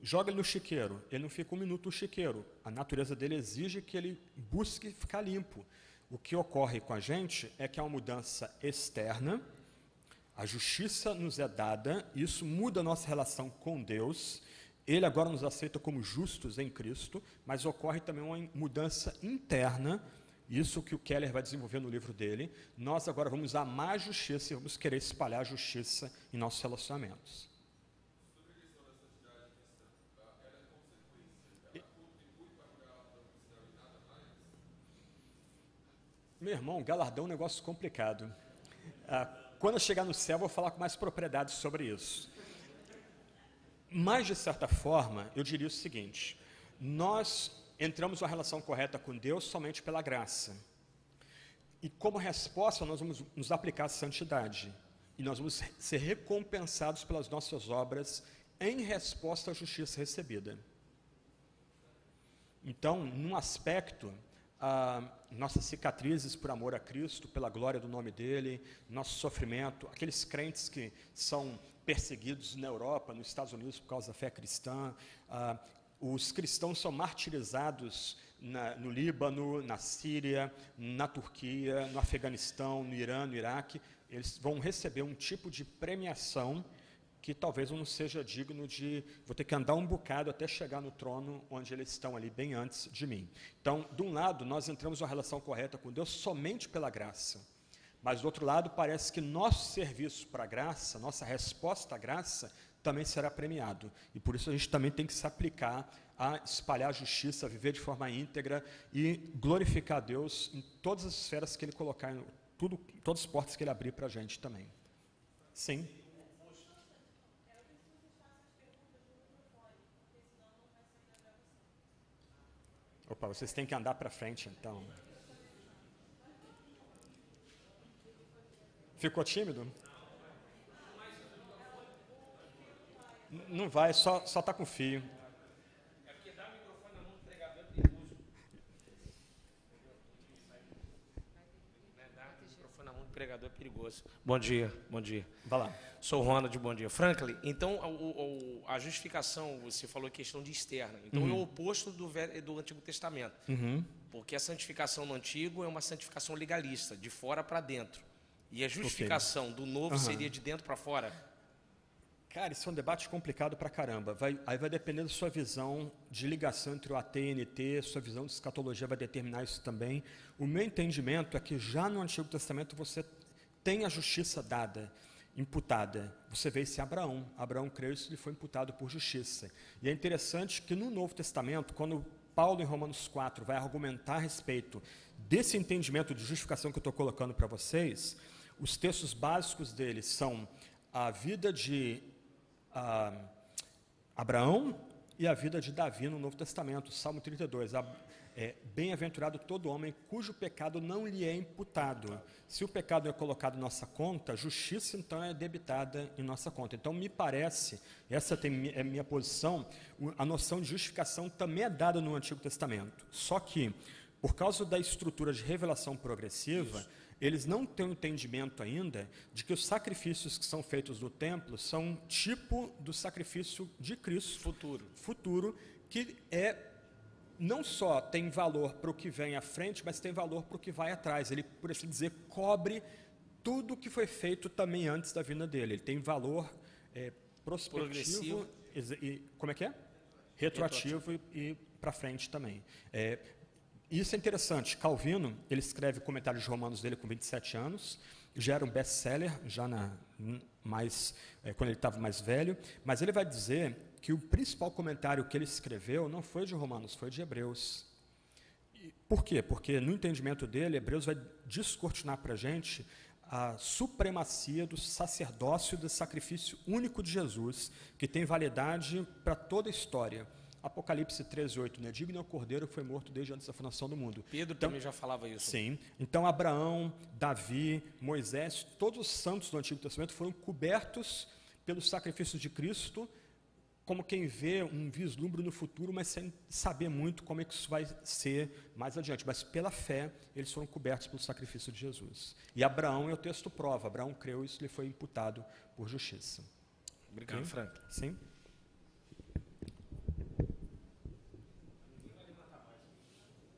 joga ele no chiqueiro, ele não fica um minuto no chiqueiro. A natureza dele exige que ele busque ficar limpo. O que ocorre com a gente é que há uma mudança externa, a justiça nos é dada, isso muda a nossa relação com Deus. Ele agora nos aceita como justos em Cristo, mas ocorre também uma mudança interna, isso que o Keller vai desenvolver no livro dele. Nós agora vamos amar a justiça e vamos querer espalhar a justiça em nossos relacionamentos. Meu irmão, galardão é um negócio complicado. Quando eu chegar no céu, eu vou falar com mais propriedade sobre isso. Mas, de certa forma, eu diria o seguinte: nós entramos numa relação correta com Deus somente pela graça. E como resposta, nós vamos nos aplicar a santidade. E nós vamos ser recompensados pelas nossas obras em resposta à justiça recebida. Então, num aspecto, nossas cicatrizes por amor a Cristo, pela glória do nome dele, nosso sofrimento, aqueles crentes que são perseguidos na Europa, nos Estados Unidos por causa da fé cristã, os cristãos são martirizados no Líbano, na Síria, na Turquia, no Afeganistão, no Irã, no Iraque. Eles vão receber um tipo de premiação que talvez não seja digno de... Vou ter que andar um bocado até chegar no trono onde eles estão ali, bem antes de mim. Então, de um lado, nós entramos numa relação correta com Deus somente pela graça. Mas, do outro lado, parece que nosso serviço para a graça, nossa resposta à graça, também será premiado. E por isso a gente também tem que se aplicar a espalhar a justiça, a viver de forma íntegra e glorificar a Deus em todas as esferas que Ele colocar, todas as portas que Ele abrir para a gente também. Sim. Opa, vocês têm que andar para frente, então. Ficou tímido? Não vai, só está com fio. É porque dar o microfone na mão do pregador é perigoso. Dar o microfone na mão do pregador é perigoso. Bom dia, bom dia. Vai lá. Sou o Ronald, bom dia. Franklin, então a justificação, você falou questão de externa. Então é o oposto do Antigo Testamento. Porque a santificação no Antigo é uma santificação legalista, de fora para dentro. E a justificação do Novo seria de dentro para fora? Cara, isso é um debate complicado pra caramba. Aí vai depender da sua visão de ligação entre o AT e NT, sua visão de escatologia vai determinar isso também. O meu entendimento é que já no Antigo Testamento você tem a justiça dada, imputada. Você vê isso em Abraão. Abraão creu e isso lhe foi imputado por justiça. E é interessante que no Novo Testamento, quando Paulo, em Romanos 4, vai argumentar a respeito desse entendimento de justificação que eu estou colocando para vocês, os textos básicos dele são a vida de Abraão e a vida de Davi no Novo Testamento, Salmo 32. Bem-aventurado todo homem cujo pecado não lhe é imputado. Se o pecado é colocado em nossa conta, a justiça então é debitada em nossa conta. Então me parece, essa é a minha posição, a noção de justificação também é dada no Antigo Testamento. Só que, por causa da estrutura de revelação progressiva, eles não têm o entendimento ainda de que os sacrifícios que são feitos no templo são tipo do sacrifício de Cristo futuro, que não só tem valor para o que vem à frente, mas tem valor para o que vai atrás. Ele, por assim dizer, cobre tudo o que foi feito também antes da vinda dele. Ele tem valor prospectivo e como é que é? Retroativo e para frente também. Isso é interessante. Calvino, ele escreve comentários de Romanos dele com 27 anos, já era um best-seller, já quando ele estava mais velho, mas ele vai dizer que o principal comentário que ele escreveu não foi de Romanos, foi de Hebreus. Por quê? Porque no entendimento dele, Hebreus vai descortinar para a gente a supremacia do sacerdócio do sacrifício único de Jesus, que tem validade para toda a história. Apocalipse 13:8, né? Digno é o Cordeiro que foi morto desde antes da fundação do mundo. Pedro também já falava isso. Sim. Então, Abraão, Davi, Moisés, todos os santos do Antigo Testamento foram cobertos pelos sacrifícios de Cristo, como quem vê um vislumbre no futuro, mas sem saber muito como é que isso vai ser mais adiante. Mas pela fé, eles foram cobertos pelo sacrifício de Jesus. E Abraão, o texto prova, Abraão creu e isso lhe foi imputado por justiça. Obrigado, okay? Frank. Sim.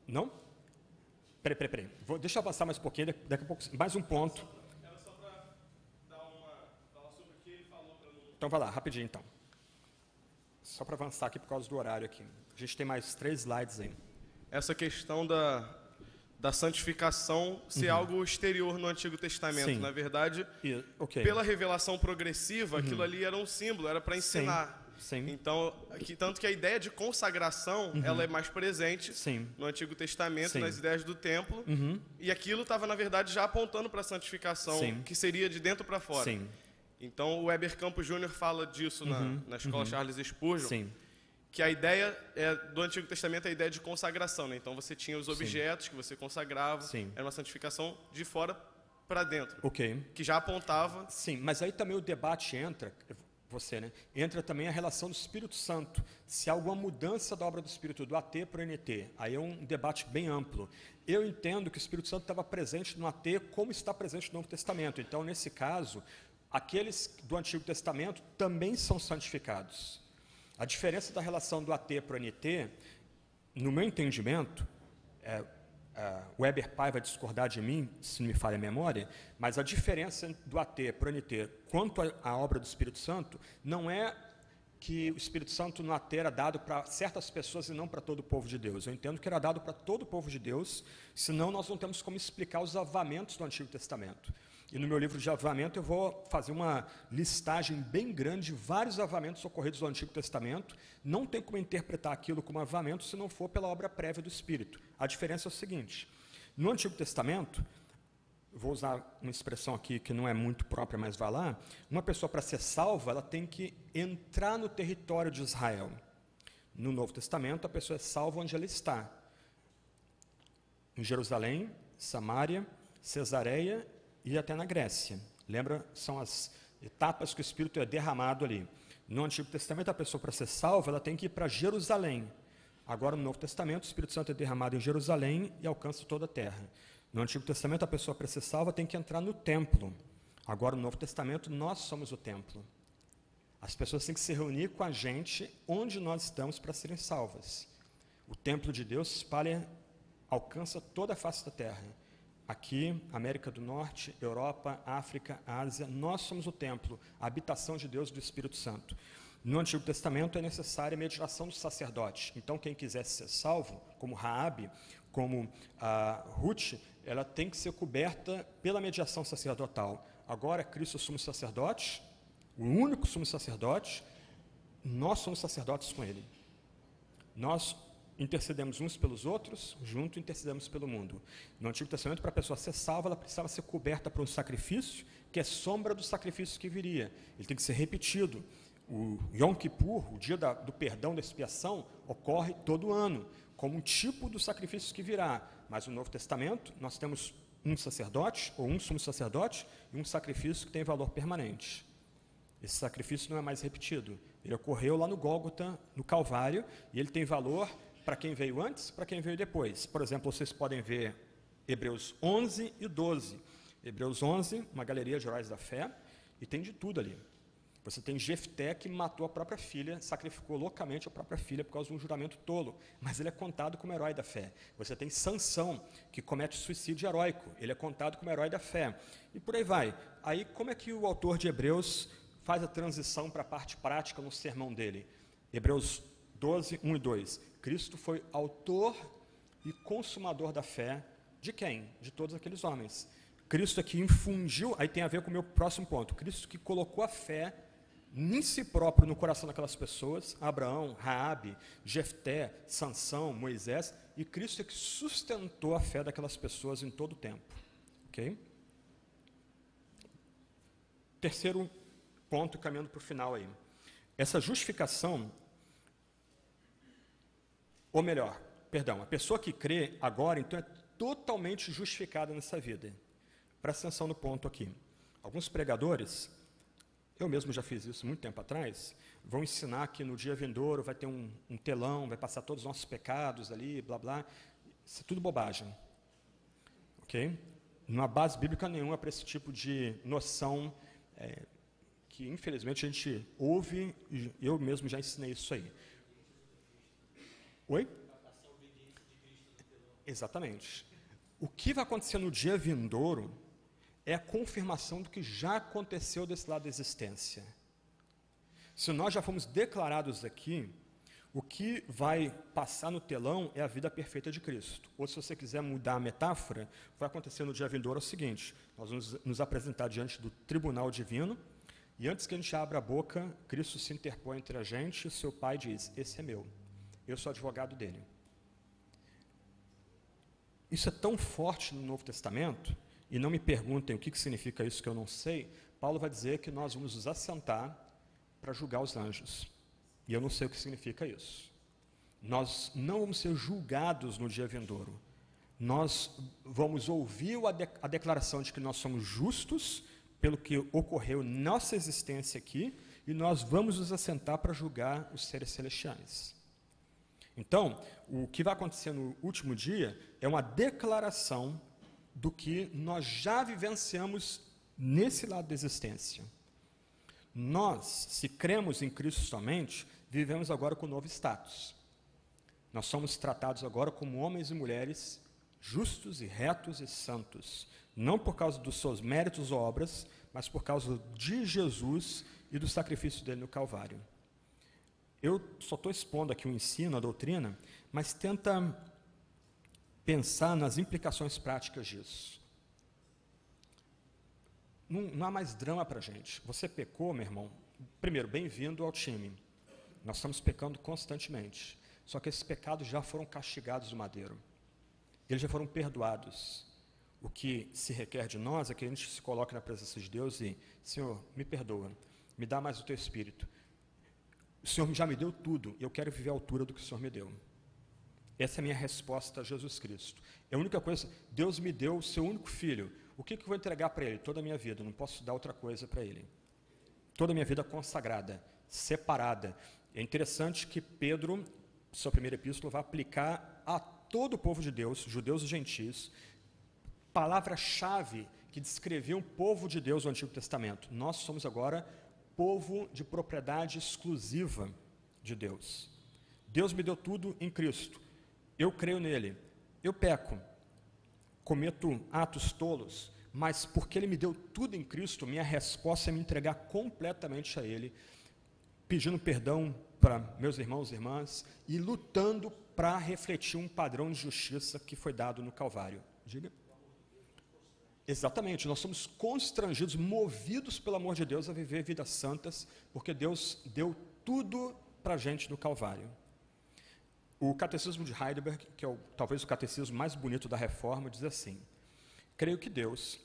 Não? Peraí. Deixa eu avançar mais um pouquinho, daqui a pouco, mais um ponto. Era só para falar sobre o que ele falou para mim. Então vai lá, rapidinho então. Só para avançar aqui por causa do horário aqui. A gente tem mais 3 slides aí. Essa questão da santificação ser algo exterior no Antigo Testamento. Sim. Na verdade, Okay. pela revelação progressiva, aquilo ali era um símbolo, era para ensinar. Sim. Então, tanto que a ideia de consagração, ela é mais presente Sim. no Antigo Testamento, Sim. nas ideias do templo. E aquilo estava, na verdade, já apontando para a santificação, Sim. que seria de dentro para fora. Sim. Então, o Weber Campos Jr. fala disso na escola Charles Spurgeon, Sim. que a ideia do Antigo Testamento é a ideia de consagração. Né? Então, você tinha os objetos que você consagrava, Sim. era uma santificação de fora para dentro, Ok. que já apontava. Sim, mas aí também o debate entra, entra também a relação do Espírito Santo, se há alguma mudança da obra do Espírito do AT para o NT. Aí é um debate bem amplo. Eu entendo que o Espírito Santo estava presente no AT como está presente no Novo Testamento. Então, nesse caso, aqueles do Antigo Testamento também são santificados. A diferença da relação do AT para o NT, no meu entendimento, o Weber Pai vai discordar de mim, se não me falha a memória, mas a diferença do AT para o NT quanto à obra do Espírito Santo não é que o Espírito Santo no AT era dado para certas pessoas e não para todo o povo de Deus. Eu entendo que era dado para todo o povo de Deus, senão nós não temos como explicar os avamentos do Antigo Testamento. E no meu livro de avamento eu vou fazer uma listagem bem grande de vários avamentos ocorridos no Antigo Testamento. Não tem como interpretar aquilo como avamento se não for pela obra prévia do Espírito. A diferença é o seguinte: no Antigo Testamento, vou usar uma expressão aqui que não é muito própria, mas vai lá, uma pessoa para ser salva, ela tem que entrar no território de Israel. No Novo Testamento, a pessoa é salva onde ela está. Em Jerusalém, Samaria, Cesareia e até na Grécia. Lembra? São as etapas que o Espírito é derramado ali. No Antigo Testamento, a pessoa, para ser salva, ela tem que ir para Jerusalém. Agora, no Novo Testamento, o Espírito Santo é derramado em Jerusalém e alcança toda a terra. No Antigo Testamento, a pessoa, para ser salva, tem que entrar no templo. Agora, no Novo Testamento, nós somos o templo. As pessoas têm que se reunir com a gente onde nós estamos para serem salvas. O templo de Deus se espalha, alcança toda a face da terra. Aqui, América do Norte, Europa, África, Ásia, nós somos o templo, a habitação de Deus e do Espírito Santo. No Antigo Testamento é necessária a mediação do sacerdote. Então, quem quisesse ser salvo, como Raabe, como Ruth, ela tem que ser coberta pela mediação sacerdotal. Agora, Cristo é o sumo sacerdote, o único sumo sacerdote, nós somos sacerdotes com Ele. Nós intercedemos uns pelos outros, junto intercedemos pelo mundo. No Antigo Testamento, para a pessoa ser salva, ela precisava ser coberta por um sacrifício, que é sombra do sacrifício que viria. Ele tem que ser repetido. O Yom Kippur, o dia do perdão, da expiação, ocorre todo ano, como um tipo do sacrifício que virá. Mas no Novo Testamento, nós temos um sacerdote, ou um sumo sacerdote, e um sacrifício que tem valor permanente. Esse sacrifício não é mais repetido. Ele ocorreu lá no Gólgota, no Calvário, e ele tem valor para quem veio antes, para quem veio depois. Por exemplo, vocês podem ver Hebreus 11 e 12. Hebreus 11, uma galeria de heróis da fé, e tem de tudo ali. Você tem Jefté, que matou a própria filha, sacrificou loucamente a própria filha por causa de um juramento tolo, mas ele é contado como herói da fé. Você tem Sansão, que comete suicídio heróico, ele é contado como herói da fé. E por aí vai. Aí, como é que o autor de Hebreus faz a transição para a parte prática no sermão dele? Hebreus 12, 1 e 2. Cristo foi autor e consumador da fé de quem? De todos aqueles homens. Cristo aqui infundiu, aí tem a ver com o meu próximo ponto, Cristo que colocou a fé em si próprio, no coração daquelas pessoas, Abraão, Raabe, Jefté, Sansão, Moisés, e Cristo é que sustentou a fé daquelas pessoas em todo o tempo. Ok? Terceiro ponto, caminhando para o final aí. Essa justificação, ou melhor, perdão, a pessoa que crê agora, então, é totalmente justificada nessa vida. Presta atenção no ponto aqui. Alguns pregadores, eu mesmo já fiz isso muito tempo atrás, vão ensinar que no dia vindouro vai ter um telão, vai passar todos os nossos pecados ali, blá, blá. Isso é tudo bobagem. Ok? Não há base bíblica nenhuma para esse tipo de noção que, infelizmente, a gente ouve, e eu mesmo já ensinei isso aí. Oi? Exatamente. O que vai acontecer no dia vindouro é a confirmação do que já aconteceu desse lado da existência. Se nós já fomos declarados aqui, o que vai passar no telão é a vida perfeita de Cristo. Ou, se você quiser mudar a metáfora, vai acontecer no dia vindouro é o seguinte: nós vamos nos apresentar diante do tribunal divino, e antes que a gente abra a boca, Cristo se interpõe entre a gente, e o seu Pai diz: esse é meu, eu sou advogado dele. Isso é tão forte no Novo Testamento, e não me perguntem o que significa isso, que eu não sei. Paulo vai dizer que nós vamos nos assentar para julgar os anjos, e eu não sei o que significa isso. Nós não vamos ser julgados no dia vindouro, nós vamos ouvir a declaração de que nós somos justos pelo que ocorreu na nossa existência aqui, e nós vamos nos assentar para julgar os seres celestiais. Então, o que vai acontecer no último dia é uma declaração do que nós já vivenciamos nesse lado da existência. Nós, se cremos em Cristo somente, vivemos agora com um novo status. Nós somos tratados agora como homens e mulheres justos e retos e santos, não por causa dos seus méritos ou obras, mas por causa de Jesus e do sacrifício dele no Calvário. Eu só estou expondo aqui o ensino, a doutrina, mas tenta pensar nas implicações práticas disso. Não há mais drama para a gente. Você pecou, meu irmão? Primeiro, bem-vindo ao time. Nós estamos pecando constantemente. Só que esses pecados já foram castigados do madeiro. Eles já foram perdoados. O que se requer de nós é que a gente se coloque na presença de Deus e: Senhor, me perdoa, me dá mais o teu Espírito. O Senhor já me deu tudo, e eu quero viver à altura do que o Senhor me deu. Essa é a minha resposta a Jesus Cristo. É a única coisa. Deus me deu o seu único filho. O que eu vou entregar para ele? Toda a minha vida. Eu não posso dar outra coisa para ele. Toda a minha vida consagrada, separada. É interessante que Pedro, sua primeira epístola, vai aplicar a todo o povo de Deus, judeus e gentios, palavra-chave que descrevia o povo de Deus no Antigo Testamento. Nós somos agora povo de propriedade exclusiva de Deus. Deus me deu tudo em Cristo. Eu creio nele. Eu peco, cometo atos tolos, mas porque ele me deu tudo em Cristo, minha resposta é me entregar completamente a ele, pedindo perdão para meus irmãos e irmãs e lutando para refletir um padrão de justiça que foi dado no Calvário. Diga. Exatamente, nós somos constrangidos, movidos pelo amor de Deus a viver vidas santas, porque Deus deu tudo para a gente no Calvário. O Catecismo de Heidelberg, que é talvez o catecismo mais bonito da Reforma, diz assim: creio que Deus,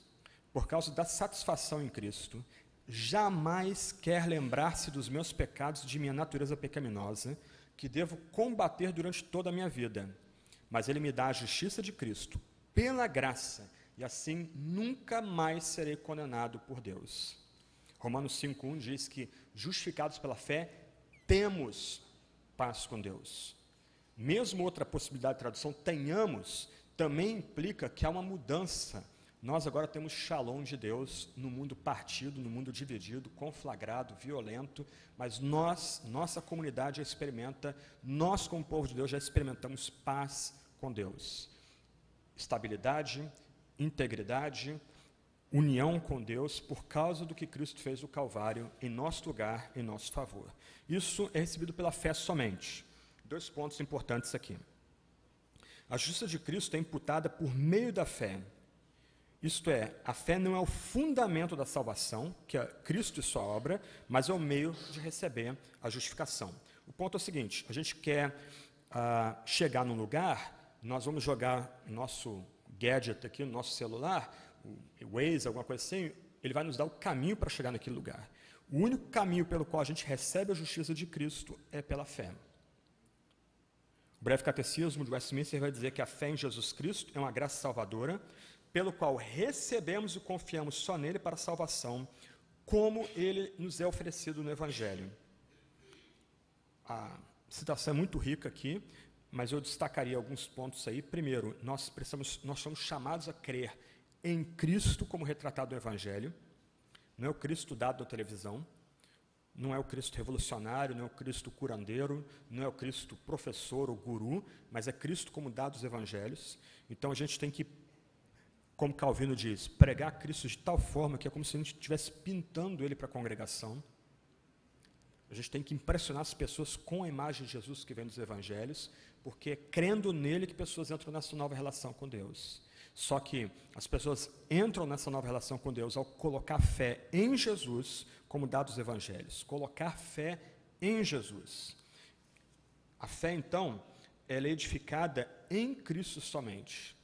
por causa da satisfação em Cristo, jamais quer lembrar-se dos meus pecados de minha natureza pecaminosa, que devo combater durante toda a minha vida, mas Ele me dá a justiça de Cristo, pela graça, e assim nunca mais serei condenado por Deus. Romanos 5:1 diz que, justificados pela fé, temos paz com Deus. Mesmo outra possibilidade de tradução, tenhamos, também implica que há uma mudança. Nós agora temos shalom de Deus no mundo partido, no mundo dividido, conflagrado, violento, mas nossa comunidade já experimenta, nós como povo de Deus já experimentamos paz com Deus. Estabilidade, integridade, união com Deus por causa do que Cristo fez no Calvário em nosso lugar, em nosso favor. Isso é recebido pela fé somente. 2 pontos importantes aqui. A justiça de Cristo é imputada por meio da fé. Isto é, a fé não é o fundamento da salvação, que é Cristo e sua obra, mas é o meio de receber a justificação. O ponto é o seguinte, a gente quer chegar num lugar, nós vamos jogar nosso gadget aqui no nosso celular, o Waze, alguma coisa assim, ele vai nos dar o caminho para chegar naquele lugar. O único caminho pelo qual a gente recebe a justiça de Cristo é pela fé. O breve catecismo de Westminster vai dizer que a fé em Jesus Cristo é uma graça salvadora, pelo qual recebemos e confiamos só nele para a salvação, como ele nos é oferecido no Evangelho. A citação é muito rica aqui, mas eu destacaria alguns pontos aí. Primeiro, nós somos chamados a crer em Cristo como retratado no Evangelho. Não é o Cristo dado na televisão, não é o Cristo revolucionário, não é o Cristo curandeiro, não é o Cristo professor ou guru, mas é Cristo como dado nos Evangelhos. Então a gente tem que, como Calvino diz, pregar Cristo de tal forma que é como se a gente estivesse pintando ele para a congregação. A gente tem que impressionar as pessoas com a imagem de Jesus que vem dos Evangelhos, porque é crendo nele que pessoas entram nessa nova relação com Deus. Só que as pessoas entram nessa nova relação com Deus ao colocar fé em Jesus, como dá dos Evangelhos. Colocar fé em Jesus. A fé, então, ela é edificada em Cristo somente.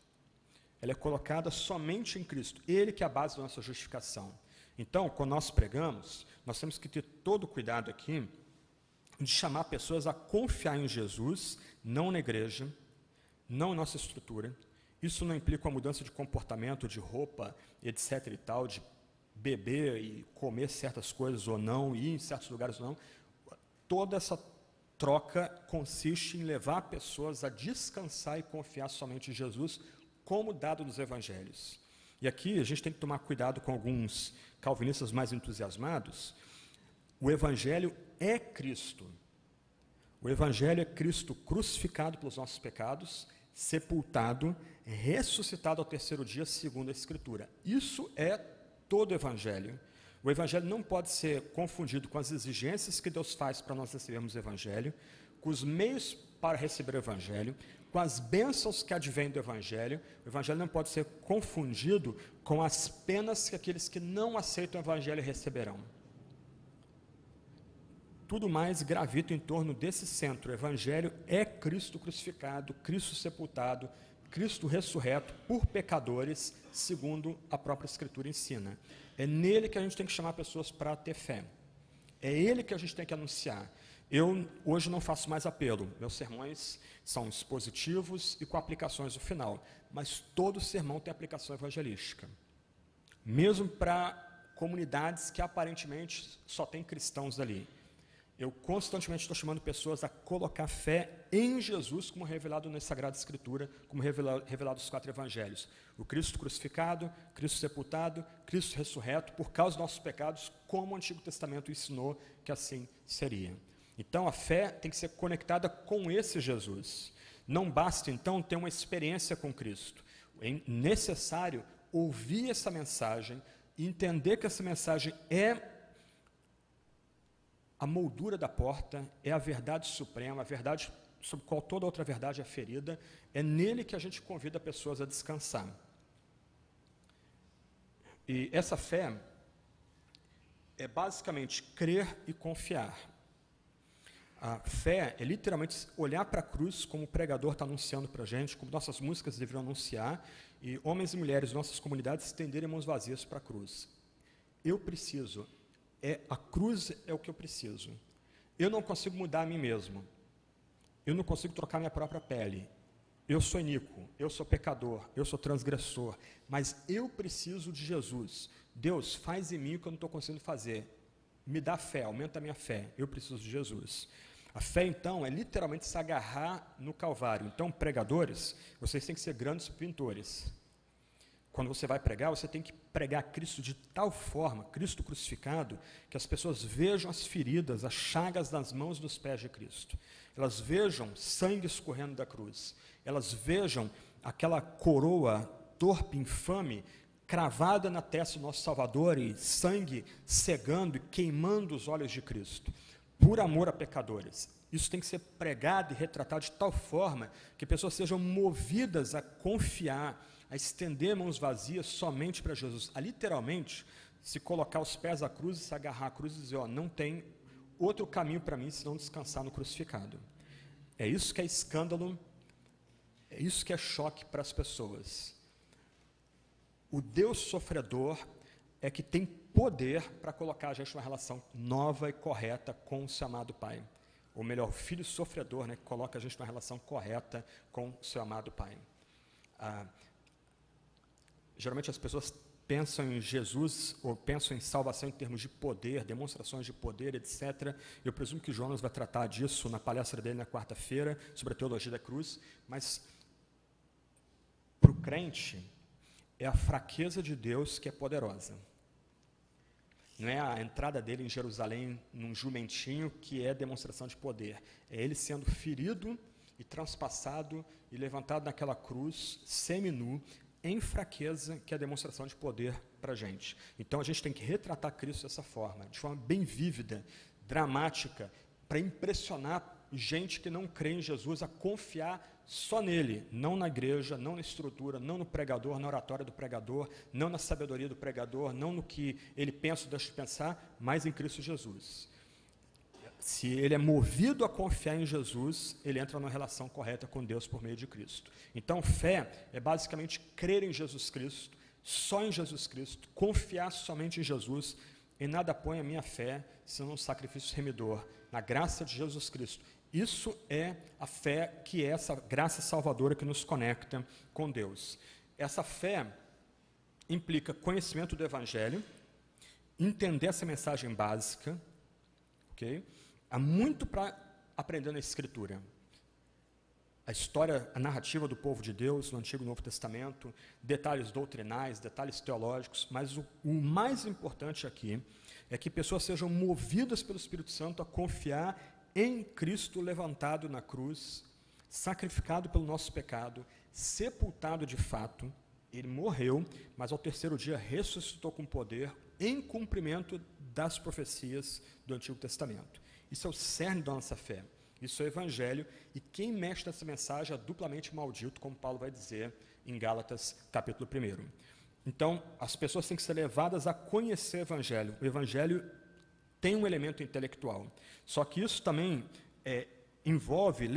Ela é colocada somente em Cristo. Ele que é a base da nossa justificação. Então, quando nós pregamos, nós temos que ter todo o cuidado aqui de chamar pessoas a confiar em Jesus, não na igreja, não em nossa estrutura. Isso não implica uma mudança de comportamento, de roupa, etc. e tal, de beber e comer certas coisas ou não, ir em certos lugares ou não. Toda essa troca consiste em levar pessoas a descansar e confiar somente em Jesus, como dado nos Evangelhos. E aqui a gente tem que tomar cuidado com alguns calvinistas mais entusiasmados. O Evangelho é Cristo. O Evangelho é Cristo crucificado pelos nossos pecados, sepultado, ressuscitado ao terceiro dia, segundo a Escritura. Isso é todo o Evangelho. O Evangelho não pode ser confundido com as exigências que Deus faz para nós recebermos o Evangelho, com os meios para receber o Evangelho, com as bênçãos que advêm do Evangelho. O Evangelho não pode ser confundido com as penas que aqueles que não aceitam o Evangelho receberão. Tudo mais gravita em torno desse centro. O Evangelho é Cristo crucificado, Cristo sepultado, Cristo ressurreto por pecadores, segundo a própria Escritura ensina. É nele que a gente tem que chamar pessoas para ter fé. É ele que a gente tem que anunciar. Eu hoje não faço mais apelo. Meus sermões são expositivos e com aplicações no final. Mas todo sermão tem aplicação evangelística. Mesmo para comunidades que aparentemente só tem cristãos ali. Eu constantemente estou chamando pessoas a colocar fé em Jesus, como revelado na Sagrada Escritura, como revelado nos 4 Evangelhos. O Cristo crucificado, Cristo sepultado, Cristo ressurreto, por causa dos nossos pecados, como o Antigo Testamento ensinou que assim seria. Então, a fé tem que ser conectada com esse Jesus. Não basta, então, ter uma experiência com Cristo. É necessário ouvir essa mensagem e entender que essa mensagem é a moldura da porta, é a verdade suprema, a verdade sobre qual toda outra verdade é ferida. É nele que a gente convida pessoas a descansar. E essa fé é basicamente crer e confiar. A fé é literalmente olhar para a cruz, como o pregador está anunciando para a gente, como nossas músicas deveriam anunciar, e homens e mulheres de nossas comunidades estenderem mãos vazias para a cruz. Eu preciso. A cruz é o que eu preciso. Eu não consigo mudar a mim mesmo. Eu não consigo trocar minha própria pele. Eu sou iníquo, eu sou pecador, eu sou transgressor, mas eu preciso de Jesus. Deus, faz em mim o que eu não estou conseguindo fazer. Me dá fé, aumenta a minha fé. Eu preciso de Jesus. A fé, então, é literalmente se agarrar no Calvário. Então, pregadores, vocês têm que ser grandes pintores. Quando você vai pregar, você tem que pregar Cristo de tal forma, Cristo crucificado, que as pessoas vejam as feridas, as chagas nas mãos e dos pés de Cristo. Elas vejam sangue escorrendo da cruz. Elas vejam aquela coroa torpe, infame, cravada na testa do nosso Salvador e sangue cegando e queimando os olhos de Cristo, por amor a pecadores. Isso tem que ser pregado e retratado de tal forma que pessoas sejam movidas a confiar, a estender mãos vazias somente para Jesus, a literalmente se colocar os pés à cruz e se agarrar à cruz e dizer, não tem outro caminho para mim senão descansar no crucificado. É isso que é escândalo, é isso que é choque para as pessoas. O Deus sofredor é que tem poder para colocar a gente numa relação nova e correta com o seu amado Pai. Ou melhor, o Filho sofredor, que coloca a gente numa relação correta com o seu amado Pai. Geralmente as pessoas pensam em Jesus, ou pensam em salvação em termos de poder, demonstrações de poder, etc. Eu presumo que Jonas vai tratar disso na palestra dele na quarta-feira, sobre a teologia da cruz, mas para o crente, é a fraqueza de Deus que é poderosa. Não é a entrada dele em Jerusalém num jumentinho que é demonstração de poder. É ele sendo ferido e transpassado e levantado naquela cruz, seminu, em fraqueza, que é a demonstração de poder para a gente. Então a gente tem que retratar Cristo dessa forma, de forma bem vívida, dramática, para impressionar gente que não crê em Jesus a confiar só nele, não na igreja, não na estrutura, não no pregador, na oratória do pregador, não na sabedoria do pregador, não no que ele pensa ou deixa de pensar, mas em Cristo Jesus. Se ele é movido a confiar em Jesus, ele entra numa relação correta com Deus por meio de Cristo. Então, fé é basicamente crer em Jesus Cristo, só em Jesus Cristo, confiar somente em Jesus, e nada põe a minha fé senão um sacrifício remidor, na graça de Jesus Cristo. Isso é a fé, que é essa graça salvadora que nos conecta com Deus. Essa fé implica conhecimento do Evangelho, entender essa mensagem básica, ok? Há muito para aprender na Escritura. A história, a narrativa do povo de Deus no Antigo e Novo Testamento, detalhes doutrinais, detalhes teológicos, mas o mais importante aqui é que pessoas sejam movidas pelo Espírito Santo a confiar em Cristo levantado na cruz, sacrificado pelo nosso pecado, sepultado de fato. Ele morreu, mas ao terceiro dia ressuscitou com poder, em cumprimento das profecias do Antigo Testamento. Isso é o cerne da nossa fé. Isso é o Evangelho, e quem mexe nessa mensagem é duplamente maldito, como Paulo vai dizer em Gálatas, capítulo 1. Então, as pessoas têm que ser levadas a conhecer o Evangelho. O Evangelho tem um elemento intelectual, só que isso também envolve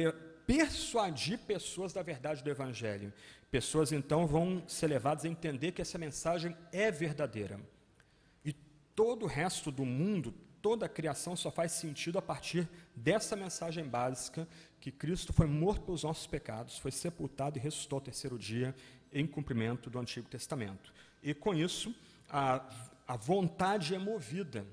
persuadir pessoas da verdade do Evangelho. Pessoas, então, vão ser levadas a entender que essa mensagem é verdadeira. E todo o resto do mundo, toda a criação só faz sentido a partir dessa mensagem básica, que Cristo foi morto pelos nossos pecados, foi sepultado e ressuscitou ao terceiro dia, em cumprimento do Antigo Testamento. E com isso, a vontade é movida.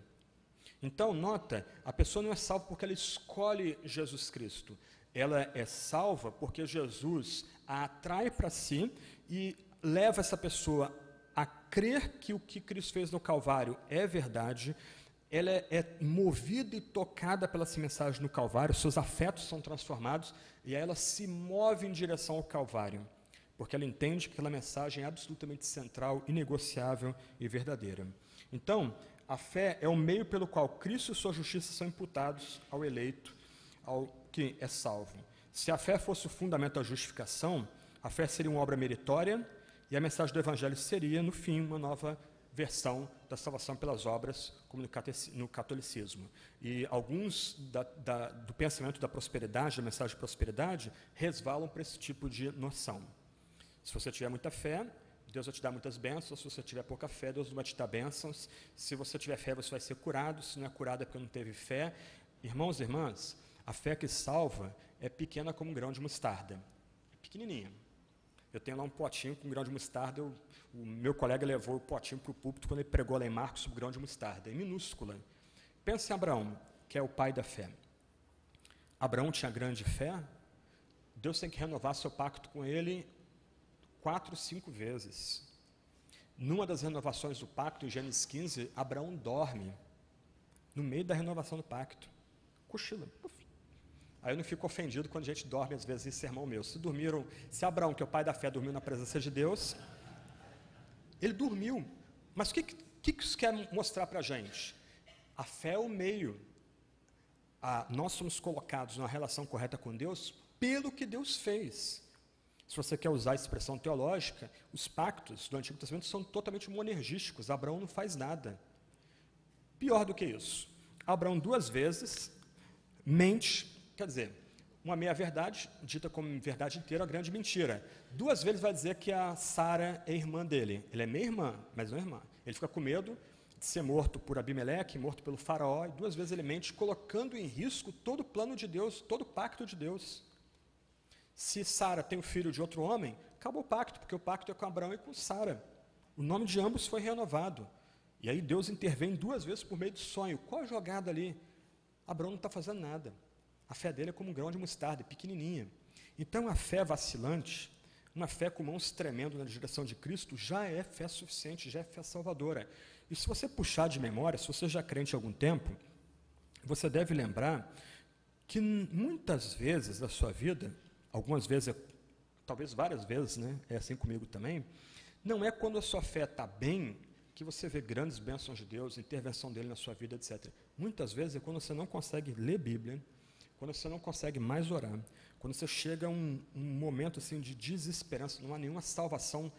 Então, nota, a pessoa não é salva porque ela escolhe Jesus Cristo. Ela é salva porque Jesus a atrai para si e leva essa pessoa a crer que o que Cristo fez no Calvário é verdade. Ela é movida e tocada pela essa mensagem no Calvário, seus afetos são transformados e aí ela se move em direção ao Calvário, porque ela entende que aquela mensagem é absolutamente central, inegociável e verdadeira. Então, a fé é o meio pelo qual Cristo e sua justiça são imputados ao eleito, ao que é salvo. Se a fé fosse o fundamento da justificação, a fé seria uma obra meritória e a mensagem do Evangelho seria, no fim, uma nova versão da salvação pelas obras, como no catolicismo. E alguns do pensamento da prosperidade, da mensagem de prosperidade, resvalam para esse tipo de noção. Se você tiver muita fé, Deus vai te dar muitas bênçãos. Se você tiver pouca fé, Deus não vai te dar bênçãos. Se você tiver fé, você vai ser curado. Se não é curado, é porque não teve fé. Irmãos e irmãs, a fé que salva é pequena como um grão de mostarda. É pequenininha. Eu tenho lá um potinho com grão de mostarda. O meu colega levou o potinho para o púlpito quando ele pregou lá em Marcos sobre grão de mostarda. É minúscula. Pensa em Abraão, que é o pai da fé. Abraão tinha grande fé. Deus tem que renovar seu pacto com ele 4, 5 vezes. Numa das renovações do pacto, em Gênesis 15, Abraão dorme no meio da renovação do pacto. Cochila. Aí eu não fico ofendido quando a gente dorme, às vezes, em sermão meu. Se Abraão, que é o pai da fé, dormiu na presença de Deus, ele dormiu. Mas o que isso quer mostrar para a gente? A fé é o meio. Nós somos colocados numa relação correta com Deus pelo que Deus fez. Se você quer usar a expressão teológica, os pactos do Antigo Testamento são totalmente monergísticos. Abraão não faz nada. Pior do que isso, Abraão 2 vezes mente, quer dizer, uma meia-verdade, dita como verdade inteira, uma grande mentira. 2 vezes vai dizer que a Sara é irmã dele. Ele é minha irmã, mas não é irmã. Ele fica com medo de ser morto por Abimeleque, morto pelo faraó, e 2 vezes ele mente, colocando em risco todo o plano de Deus, todo o pacto de Deus. Se Sara tem um filho de outro homem, acabou o pacto, porque o pacto é com Abraão e com Sara. O nome de ambos foi renovado. E aí Deus intervém 2 vezes por meio de sonho. Qual a jogada ali? Abraão não está fazendo nada. A fé dele é como um grão de mostarda, pequenininha. Então a fé vacilante, uma fé com mãos tremendo na direção de Cristo, já é fé suficiente, já é fé salvadora. E se você puxar de memória, se você já é crente há algum tempo, você deve lembrar que muitas vezes da sua vida, algumas vezes, talvez várias vezes, né? É assim comigo também, não é quando a sua fé está bem que você vê grandes bênçãos de Deus, intervenção dele na sua vida, etc. Muitas vezes é quando você não consegue ler Bíblia, quando você não consegue mais orar, quando você chega a um momento assim, de desesperança, não há nenhuma salvação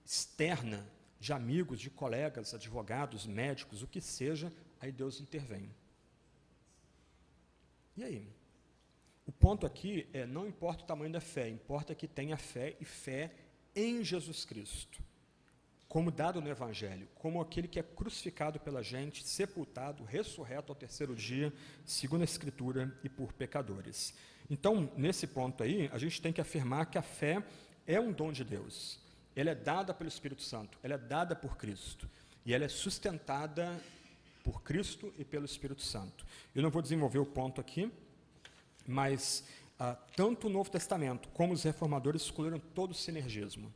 externa de amigos, de colegas, advogados, médicos, o que seja, aí Deus intervém. E aí? O ponto aqui é, não importa o tamanho da fé, importa que tenha fé e fé em Jesus Cristo, como dado no Evangelho, como aquele que é crucificado pela gente, sepultado, ressurreto ao 3º dia, segundo a Escritura, e por pecadores. Então, nesse ponto aí, a gente tem que afirmar que a fé é um dom de Deus. Ela é dada pelo Espírito Santo, ela é dada por Cristo, e ela é sustentada por Cristo e pelo Espírito Santo. Eu não vou desenvolver o ponto aqui, mas tanto o Novo Testamento como os reformadores excluíram todo o sinergismo.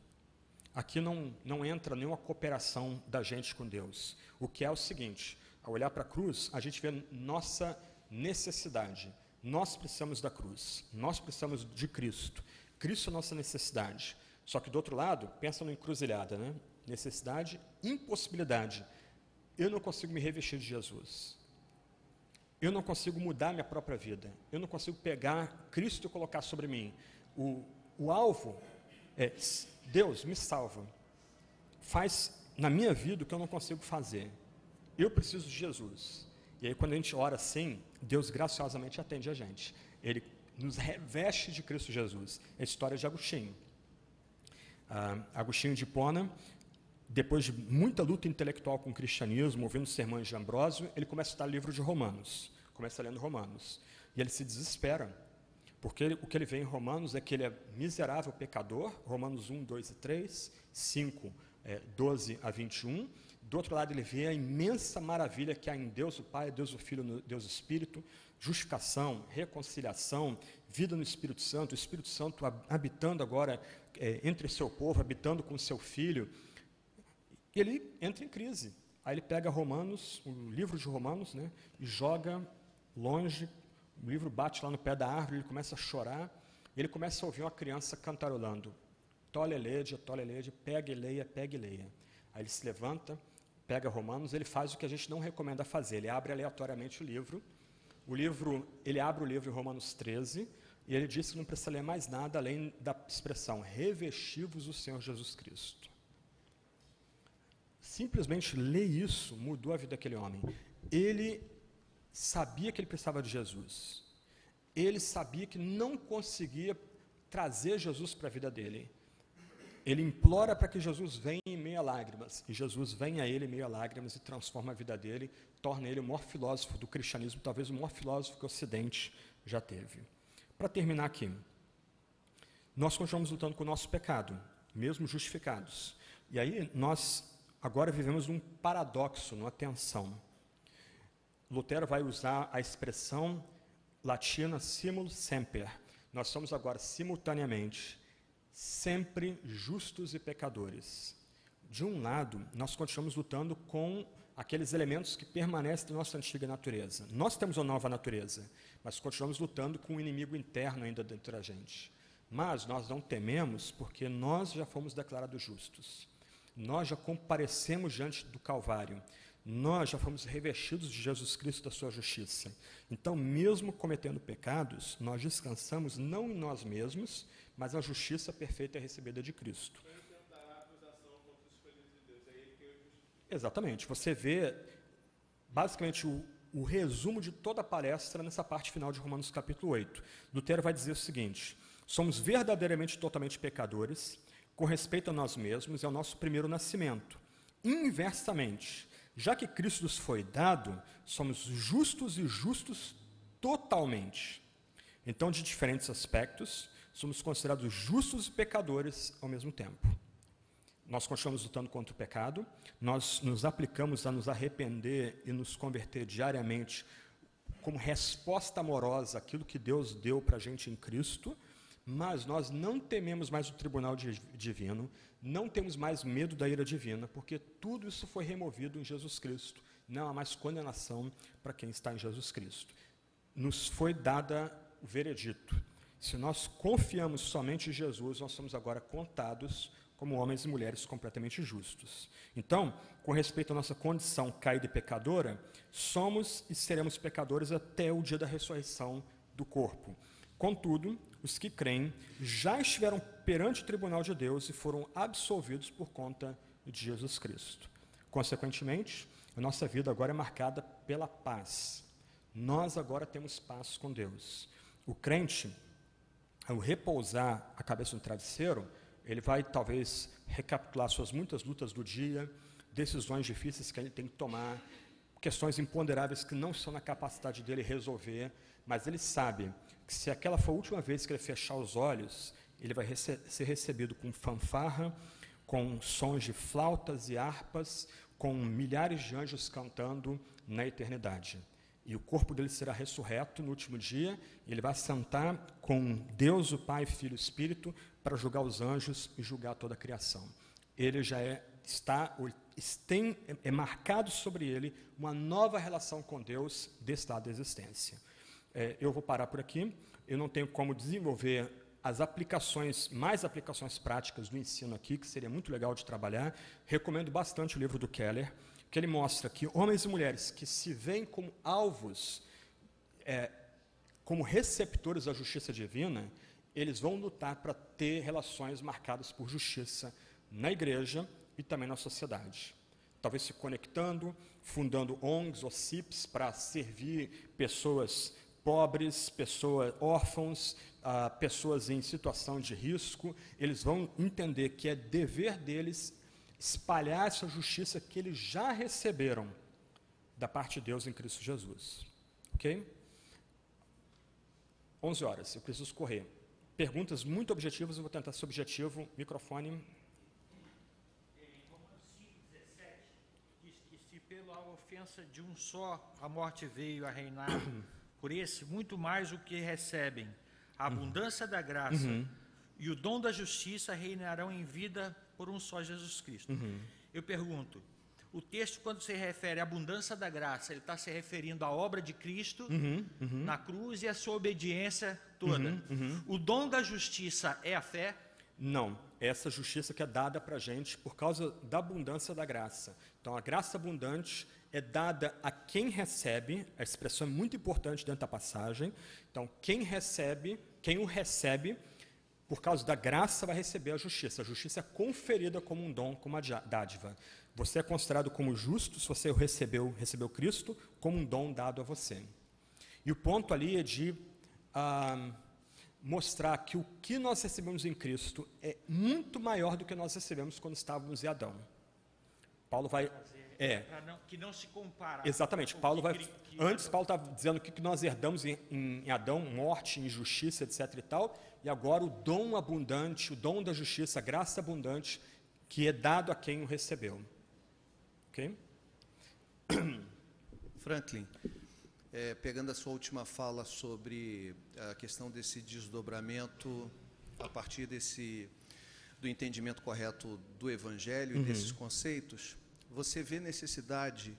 Aqui não entra nenhuma cooperação da gente com Deus. O que é o seguinte, ao olhar para a cruz, a gente vê nossa necessidade. Nós precisamos da cruz, nós precisamos de Cristo. Cristo é nossa necessidade. Só que do outro lado, pensa no encruzilhada, né? Necessidade, impossibilidade. Eu não consigo me revestir de Jesus. Eu não consigo mudar minha própria vida. Eu não consigo pegar Cristo e colocar sobre mim. O alvo é, Deus, me salva. Faz na minha vida o que eu não consigo fazer. Eu preciso de Jesus. E aí, quando a gente ora assim, Deus graciosamente atende a gente. Ele nos reveste de Cristo Jesus. É a história de Agostinho. Agostinho de Hipona, depois de muita luta intelectual com o cristianismo, ouvindo os sermões de Ambrósio, ele começa a estudar o livro de Romanos, começa lendo Romanos, e ele se desespera, porque o que ele vê em Romanos é que ele é miserável pecador, Romanos 1, 2 e 3, 5, 12 a 21, do outro lado ele vê a imensa maravilha que há em Deus o Pai, Deus o Filho, Deus o Espírito, justificação, reconciliação, vida no Espírito Santo, o Espírito Santo habitando agora entre seu povo, habitando com seu Filho, e ele entra em crise. Aí ele pega Romanos, o livro de Romanos, né, e joga longe, o livro bate lá no pé da árvore, ele começa a chorar, e ele começa a ouvir uma criança cantarolando, toleleide, pega e leia, pega e leia. Aí ele se levanta, pega Romanos, ele faz o que a gente não recomenda fazer, ele abre aleatoriamente o livro, ele abre o livro em Romanos 13, e ele diz que não precisa ler mais nada além da expressão, revesti-vos o Senhor Jesus Cristo. Simplesmente ler isso mudou a vida daquele homem. Ele sabia que ele precisava de Jesus. Ele sabia que não conseguia trazer Jesus para a vida dele. Ele implora para que Jesus venha em meio a lágrimas. E Jesus vem a ele em meio a lágrimas e transforma a vida dele, torna ele o maior filósofo do cristianismo, talvez o maior filósofo que o Ocidente já teve. Para terminar aqui, nós continuamos lutando com o nosso pecado, mesmo justificados. E aí nós agora vivemos num paradoxo, numa tensão. Lutero vai usar a expressão latina simul semper. Nós somos agora simultaneamente sempre justos e pecadores. De um lado, nós continuamos lutando com aqueles elementos que permanecem da nossa antiga natureza. Nós temos uma nova natureza, mas continuamos lutando com um inimigo interno ainda dentro da gente. Mas nós não tememos porque nós já fomos declarados justos. Nós já comparecemos diante do Calvário. Nós já fomos revestidos de Jesus Cristo, da sua justiça. Então, mesmo cometendo pecados, nós descansamos não em nós mesmos, mas na justiça perfeita e recebida de Cristo. Quem tentará acusação contra os escolhidos de Deus? É ele que eu... Exatamente. Você vê, basicamente, o resumo de toda a palestra nessa parte final de Romanos capítulo 8. Lutero vai dizer o seguinte: somos verdadeiramente totalmente pecadores, com respeito a nós mesmos e ao nosso primeiro nascimento. Inversamente, já que Cristo nos foi dado, somos justos e justos totalmente. Então, de diferentes aspectos, somos considerados justos e pecadores ao mesmo tempo. Nós continuamos lutando contra o pecado, nós nos aplicamos a nos arrepender e nos converter diariamente como resposta amorosa àquilo que Deus deu para a gente em Cristo, mas nós não tememos mais o tribunal divino, não temos mais medo da ira divina, porque tudo isso foi removido em Jesus Cristo. Não há mais condenação para quem está em Jesus Cristo. Nos foi dada o veredito. Se nós confiamos somente em Jesus, nós somos agora contados como homens e mulheres completamente justos. Então, com respeito à nossa condição caída e pecadora, somos e seremos pecadores até o dia da ressurreição do corpo. Contudo, os que creem já estiveram perante o tribunal de Deus e foram absolvidos por conta de Jesus Cristo. Consequentemente, a nossa vida agora é marcada pela paz. Nós agora temos paz com Deus. O crente, ao repousar a cabeça no travesseiro, ele vai talvez recapitular suas muitas lutas do dia, decisões difíceis que ele tem que tomar, questões imponderáveis que não estão na capacidade dele resolver, mas ele sabe que se aquela for a última vez que ele fechar os olhos, ele vai ser recebido com fanfarra, com sons de flautas e harpas, com milhares de anjos cantando na eternidade. E o corpo dele será ressurreto no último dia, e ele vai sentar com Deus, o Pai, Filho e Espírito, para julgar os anjos e julgar toda a criação. Ele já é marcado sobre ele uma nova relação com Deus desse lado da existência. Eu vou parar por aqui, eu não tenho como desenvolver mais aplicações práticas do ensino aqui, que seria muito legal de trabalhar. Recomendo bastante o livro do Keller, que ele mostra que homens e mulheres que se veem como alvos, como receptores da justiça divina, eles vão lutar para ter relações marcadas por justiça na igreja e também na sociedade. Talvez se conectando, fundando ONGs ou CIPs para servir pessoas pobres, pessoas órfãos, pessoas em situação de risco. Eles vão entender que é dever deles espalhar essa justiça que eles já receberam da parte de Deus em Cristo Jesus. Ok? 11 horas, eu preciso correr. Perguntas muito objetivas, eu vou tentar ser objetivo. Microfone. Em Romanos 5:17, diz que se pela ofensa de um só a morte veio a reinar, por esse, muito mais o que recebem, a abundância da graça e o dom da justiça reinarão em vida por um só Jesus Cristo. Eu pergunto, o texto, quando se refere à abundância da graça, ele está se referindo à obra de Cristo na cruz e à sua obediência toda. O dom da justiça é a fé? Não, é essa justiça que é dada para a gente por causa da abundância da graça. Então, a graça abundante é dada a quem recebe, a expressão é muito importante dentro da passagem. Então, quem o recebe, por causa da graça, vai receber a justiça. A justiça é conferida como um dom, como uma dádiva. Você é considerado como justo se você recebeu Cristo como um dom dado a você. E o ponto ali é de mostrar que o que nós recebemos em Cristo é muito maior do que nós recebemos quando estávamos em Adão. Paulo vai... que não se compara. Exatamente. Antes, Paulo estava dizendo que nós herdamos em Adão, morte, injustiça, etc. e tal, e agora o dom abundante, o dom da justiça, a graça abundante, que é dado a quem o recebeu. Ok? Franklin, pegando a sua última fala sobre a questão desse desdobramento a partir do entendimento correto do Evangelho e desses conceitos, você vê necessidade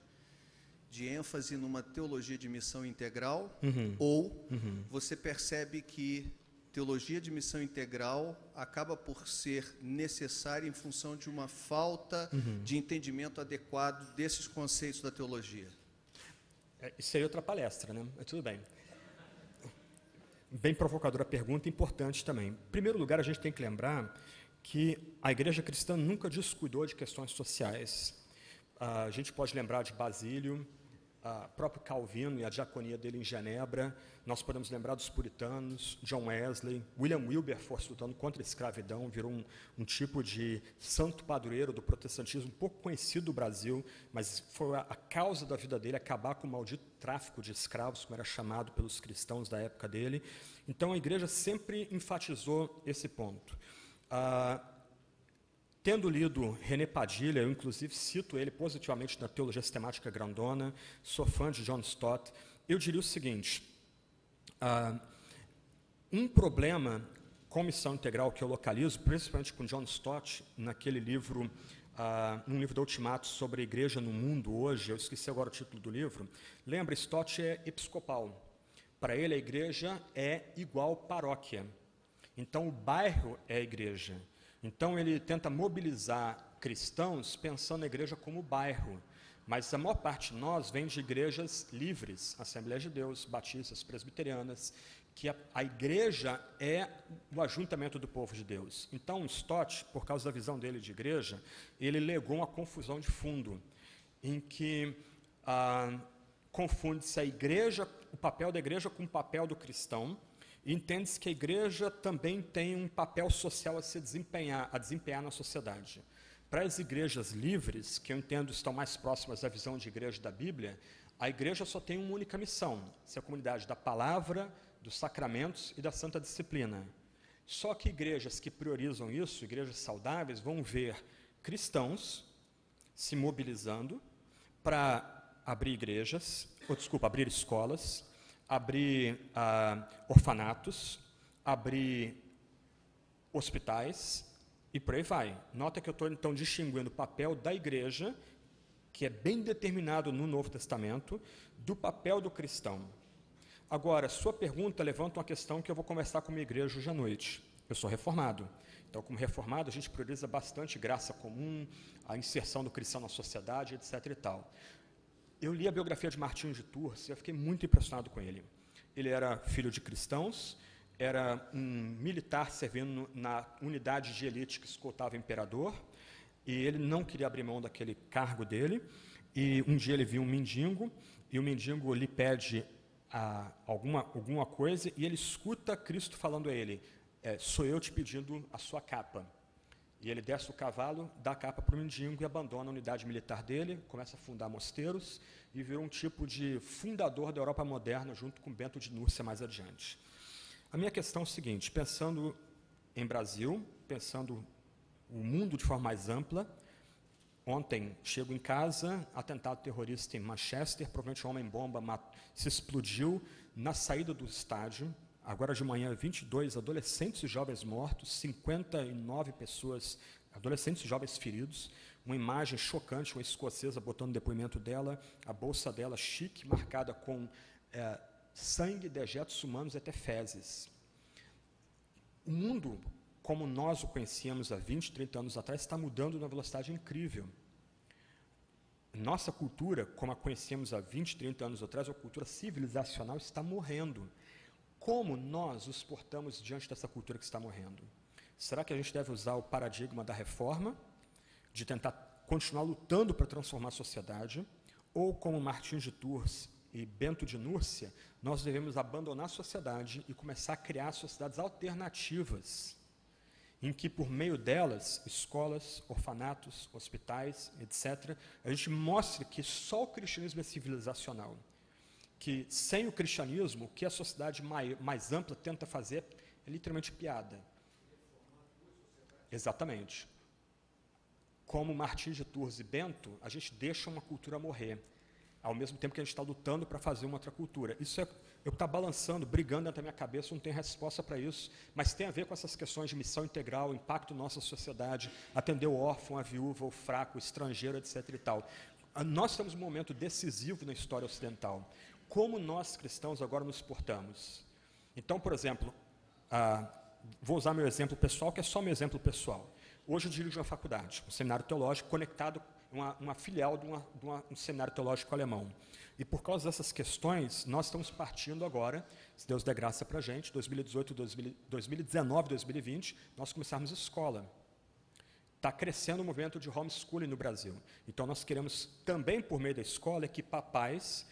de ênfase numa teologia de missão integral ou você percebe que teologia de missão integral acaba por ser necessária em função de uma falta de entendimento adequado desses conceitos da teologia? Isso seria outra palestra, né? Mas tudo bem. Bem provocadora a pergunta, importante também. Em primeiro lugar, a gente tem que lembrar que a igreja cristã nunca descuidou de questões sociais. A gente pode lembrar de Basílio, próprio Calvino e a diaconia dele em Genebra. Nós podemos lembrar dos puritanos, John Wesley, William Wilberforce lutando contra a escravidão, virou um tipo de santo padroeiro do protestantismo, pouco conhecido do Brasil, mas foi a causa da vida dele acabar com o maldito tráfico de escravos, como era chamado pelos cristãos da época dele. Então a igreja sempre enfatizou esse ponto. Tendo lido René Padilha, eu inclusive cito ele positivamente na Teologia Sistemática Grandona, sou fã de John Stott, eu diria o seguinte, um problema com missão integral que eu localizo, principalmente com John Stott, naquele livro, num livro do Ultimato sobre a igreja no mundo hoje, eu esqueci agora o título do livro, lembra, Stott é episcopal, para ele a igreja é igual paróquia, então o bairro é a igreja. Então, ele tenta mobilizar cristãos pensando na igreja como bairro, mas a maior parte de nós vem de igrejas livres, Assembleias de Deus, batistas, presbiterianas, que a igreja é o ajuntamento do povo de Deus. Então, Stott, por causa da visão dele de igreja, ele legou uma confusão de fundo, em que confunde-se a igreja, o papel da igreja com o papel do cristão, e entende-se que a igreja também tem um papel social a desempenhar na sociedade. Para as igrejas livres, que eu entendo estão mais próximas da visão de igreja da Bíblia, a igreja só tem uma única missão, ser a comunidade da palavra, dos sacramentos e da santa disciplina. Só que igrejas que priorizam isso, igrejas saudáveis, vão ver cristãos se mobilizando para abrir abrir escolas, abrir orfanatos, abrir hospitais e por aí vai. Nota que eu estou, então, distinguindo o papel da igreja, que é bem determinado no Novo Testamento, do papel do cristão. Agora, sua pergunta levanta uma questão que eu vou conversar com a minha igreja hoje à noite. Eu sou reformado. Então, como reformado, a gente prioriza bastante graça comum, a inserção do cristão na sociedade, etc. e tal. Eu li a biografia de Martinho de Tours e eu fiquei muito impressionado com ele. Ele era filho de cristãos, era um militar servindo na unidade de elite que escoltava o imperador, e ele não queria abrir mão daquele cargo dele, e um dia ele viu um mendigo, e o mendigo lhe pede alguma coisa, e ele escuta Cristo falando a ele, sou eu te pedindo a sua capa. E ele desce o cavalo, dá a capa para o mendigo e abandona a unidade militar dele, começa a fundar mosteiros e virou um tipo de fundador da Europa moderna junto com Bento de Núrcia mais adiante. A minha questão é o seguinte, pensando em Brasil, pensando o mundo de forma mais ampla, ontem chego em casa, atentado terrorista em Manchester, provavelmente um homem-bomba se explodiu na saída do estádio. Agora de manhã, 22 adolescentes e jovens mortos, 59 pessoas, adolescentes e jovens feridos, uma imagem chocante, uma escocesa botando o depoimento dela, a bolsa dela chique, marcada com sangue, dejetos humanos e até fezes. O mundo, como nós o conhecíamos há 20, 30 anos atrás, está mudando numa velocidade incrível. Nossa cultura, como a conhecíamos há 20, 30 anos atrás, a cultura civilizacional está morrendo. Como nós nos portamos diante dessa cultura que está morrendo? Será que a gente deve usar o paradigma da reforma, de tentar continuar lutando para transformar a sociedade, ou como Martinho de Tours e Bento de Núrcia, nós devemos abandonar a sociedade e começar a criar sociedades alternativas, em que, por meio delas, escolas, orfanatos, hospitais, etc., a gente mostre que só o cristianismo é civilizacional, que sem o cristianismo, o que a sociedade mais ampla tenta fazer é literalmente piada. Exatamente. Como Martinho de Tours e Bento, a gente deixa uma cultura morrer, ao mesmo tempo que a gente está lutando para fazer uma outra cultura. Isso é eu estou balançando, brigando dentro da minha cabeça, não tenho resposta para isso, mas tem a ver com essas questões de missão integral, impacto na nossa sociedade, atender o órfão, a viúva, o fraco, o estrangeiro, etc. e tal. Nós estamos num momento decisivo na história ocidental. Como nós, cristãos, agora nos portamos? Então, por exemplo, vou usar meu exemplo pessoal, que é só meu exemplo pessoal. Hoje eu dirijo uma faculdade, um seminário teológico conectado, uma filial de um seminário teológico alemão. E por causa dessas questões, nós estamos partindo agora, se Deus der graça para a gente, 2018, 2019, 2020, nós começarmos escola. Está crescendo o movimento de homeschooling no Brasil. Então, nós queremos também, por meio da escola, equipar pais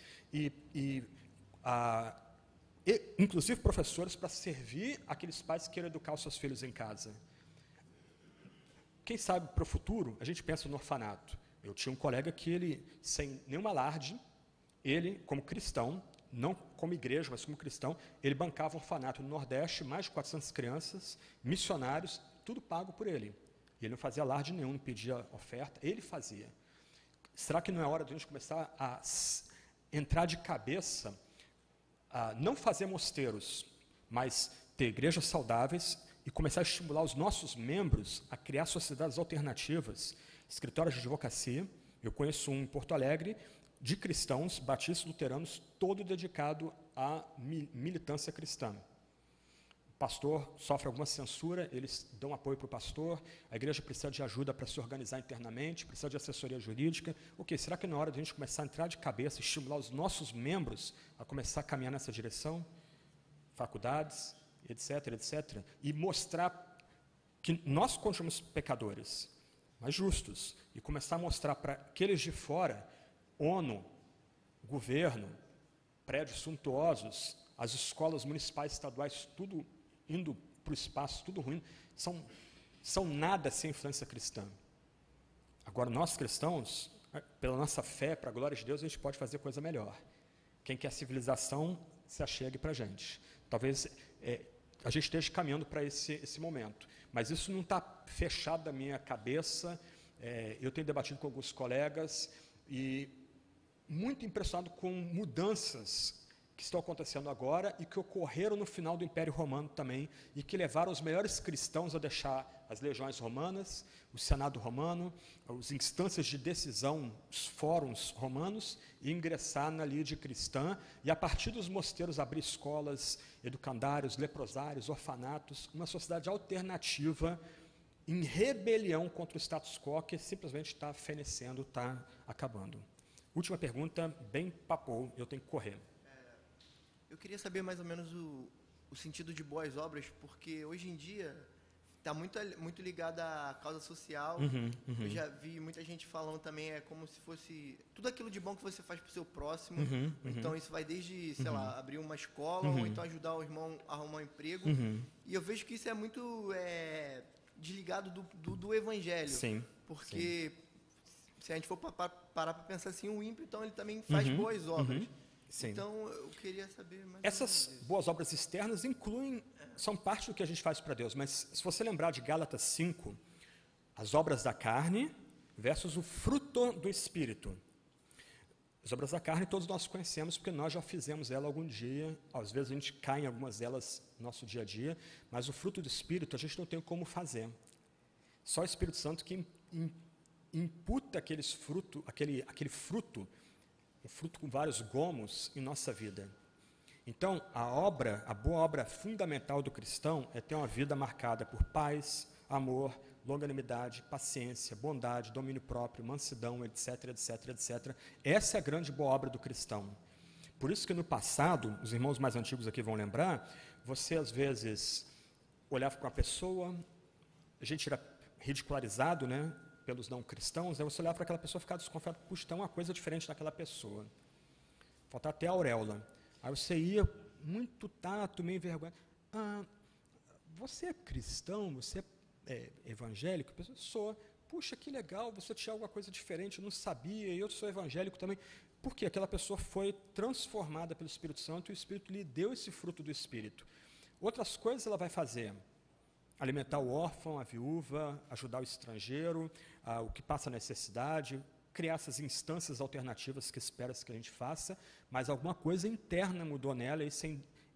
inclusive professores, para servir aqueles pais que queiram educar os seus filhos em casa. Quem sabe, para o futuro, a gente pensa no orfanato. Eu tinha um colega que ele, sem nenhum alarde, ele, como cristão, não como igreja, mas como cristão, ele bancava um orfanato no Nordeste, mais de 400 crianças, missionários, tudo pago por ele. E ele não fazia alarde nenhum, não pedia oferta, ele fazia. Será que não é hora de a gente começar a entrar de cabeça, a não fazer mosteiros, mas ter igrejas saudáveis e começar a estimular os nossos membros a criar sociedades alternativas, escritórios de advocacia? Eu conheço um em Porto Alegre, de cristãos, batistas luteranos, todo dedicado à militância cristã. O pastor sofre alguma censura, eles dão apoio para o pastor, a igreja precisa de ajuda para se organizar internamente, precisa de assessoria jurídica. Será que não é hora de a gente começar a entrar de cabeça, estimular os nossos membros a começar a caminhar nessa direção? Faculdades, etc., etc., e mostrar que nós continuamos pecadores, mas justos, e começar a mostrar para aqueles de fora, ONU, governo, prédios suntuosos, as escolas municipais, estaduais, tudo indo para o espaço, tudo ruim, são nada sem influência cristã. Agora, nós cristãos, pela nossa fé, para a glória de Deus, a gente pode fazer coisa melhor. Quem quer civilização, se achegue para a gente. Talvez a gente esteja caminhando para esse momento, mas isso não está fechado da minha cabeça. Eu tenho debatido com alguns colegas e muito impressionado com mudanças que estão acontecendo agora e que ocorreram no final do Império Romano também, e que levaram os melhores cristãos a deixar as legiões romanas, o Senado romano, as instâncias de decisão, os fóruns romanos, e ingressar na lide cristã, e a partir dos mosteiros abrir escolas, educandários, leprosários, orfanatos, uma sociedade alternativa em rebelião contra o status quo, que simplesmente está fenecendo, está acabando. Última pergunta, bem papou, eu tenho que correr. Eu queria saber mais ou menos o sentido de boas obras, porque hoje em dia está muito ligada à causa social. Eu já vi muita gente falando também, como se fosse tudo aquilo de bom que você faz para o seu próximo. Então isso vai desde, sei lá, abrir uma escola, ou então ajudar o irmão a arrumar um emprego. E eu vejo que isso é muito desligado do evangelho. Sim. Porque se a gente for parar para pensar assim, o ímpio, então ele também faz boas obras. Sim. Então, eu queria saber mais. Essas boas obras externas são parte do que a gente faz para Deus, mas se você lembrar de Gálatas 5, as obras da carne versus o fruto do Espírito. As obras da carne todos nós conhecemos, porque nós já fizemos ela algum dia, às vezes a gente cai em algumas delas no nosso dia a dia, mas o fruto do Espírito a gente não tem como fazer. Só o Espírito Santo que imputa aquele fruto, um fruto com vários gomos em nossa vida. Então, a boa obra fundamental do cristão é ter uma vida marcada por paz, amor, longanimidade, paciência, bondade, domínio próprio, mansidão, etc., etc., etc. Essa é a grande boa obra do cristão. Por isso que no passado, os irmãos mais antigos aqui vão lembrar, você às vezes olhava para uma pessoa, a gente era ridicularizado, né, pelos não cristãos, aí você olhava para aquela pessoa e ficava desconfiado, puxa, tem uma coisa diferente naquela pessoa. Falta até a auréola. Aí você ia, muito tato, meio envergonhado. Você é cristão? Você é evangélico? A pessoa, sou. Puxa, que legal, você tinha alguma coisa diferente, eu não sabia, e eu sou evangélico também. Por quê? Aquela pessoa foi transformada pelo Espírito Santo e o Espírito lhe deu esse fruto do Espírito. Outras coisas ela vai fazer. Alimentar o órfão, a viúva, ajudar o estrangeiro, o que passa necessidade, criar essas instâncias alternativas que espera-se que a gente faça, mas alguma coisa interna mudou nela e isso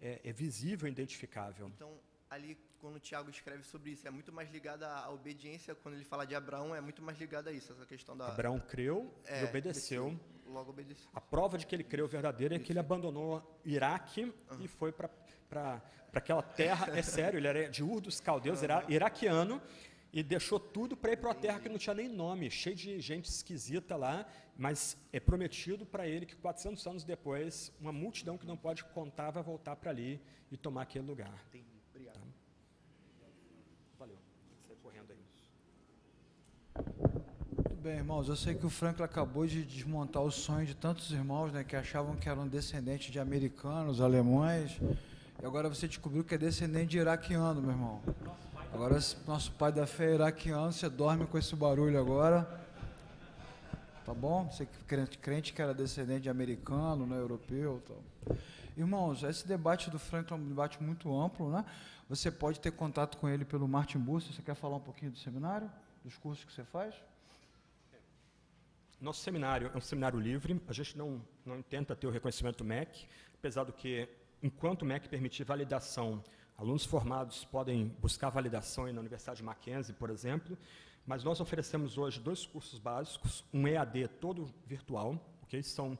é visível, identificável. Então, ali, quando o Tiago escreve sobre isso, é muito mais ligada à obediência, quando ele fala de Abraão, é muito mais ligada a isso, essa questão da... Abraão creu e obedeceu. logo obedeceu. A prova de que ele creu verdadeiro é que ele abandonou Iraque e foi para aquela terra, é sério, ele era de Ur dos Caldeus, era iraquiano, e deixou tudo para ir para uma terra que não tinha nem nome, cheio de gente esquisita lá, mas é prometido para ele que 400 anos depois, uma multidão que não pode contar vai voltar para ali e tomar aquele lugar. Entendi. Obrigado. Tá? Valeu. Sai correndo aí. Muito bem, irmãos. Eu sei que o Franklin acabou de desmontar o sonho de tantos irmãos, né, que achavam que eram descendentes de americanos, alemães, e agora você descobriu que é descendente de iraquiano, meu irmão. Agora, nosso pai da fé é iraquiano, você dorme com esse barulho agora. Tá bom? Você crente que era descendente de americano, né, europeu. Tal. Irmãos, esse debate do Franklin é um debate muito amplo, né? Você pode ter contato com ele pelo Martin Bucer. Você quer falar um pouquinho do seminário, dos cursos que você faz? Nosso seminário é um seminário livre, a gente não tenta ter o reconhecimento MEC, apesar do que, enquanto o MEC permitir validação, alunos formados podem buscar validação aí na Universidade Mackenzie, por exemplo, mas nós oferecemos hoje 2 cursos básicos, um EAD todo virtual, okay? São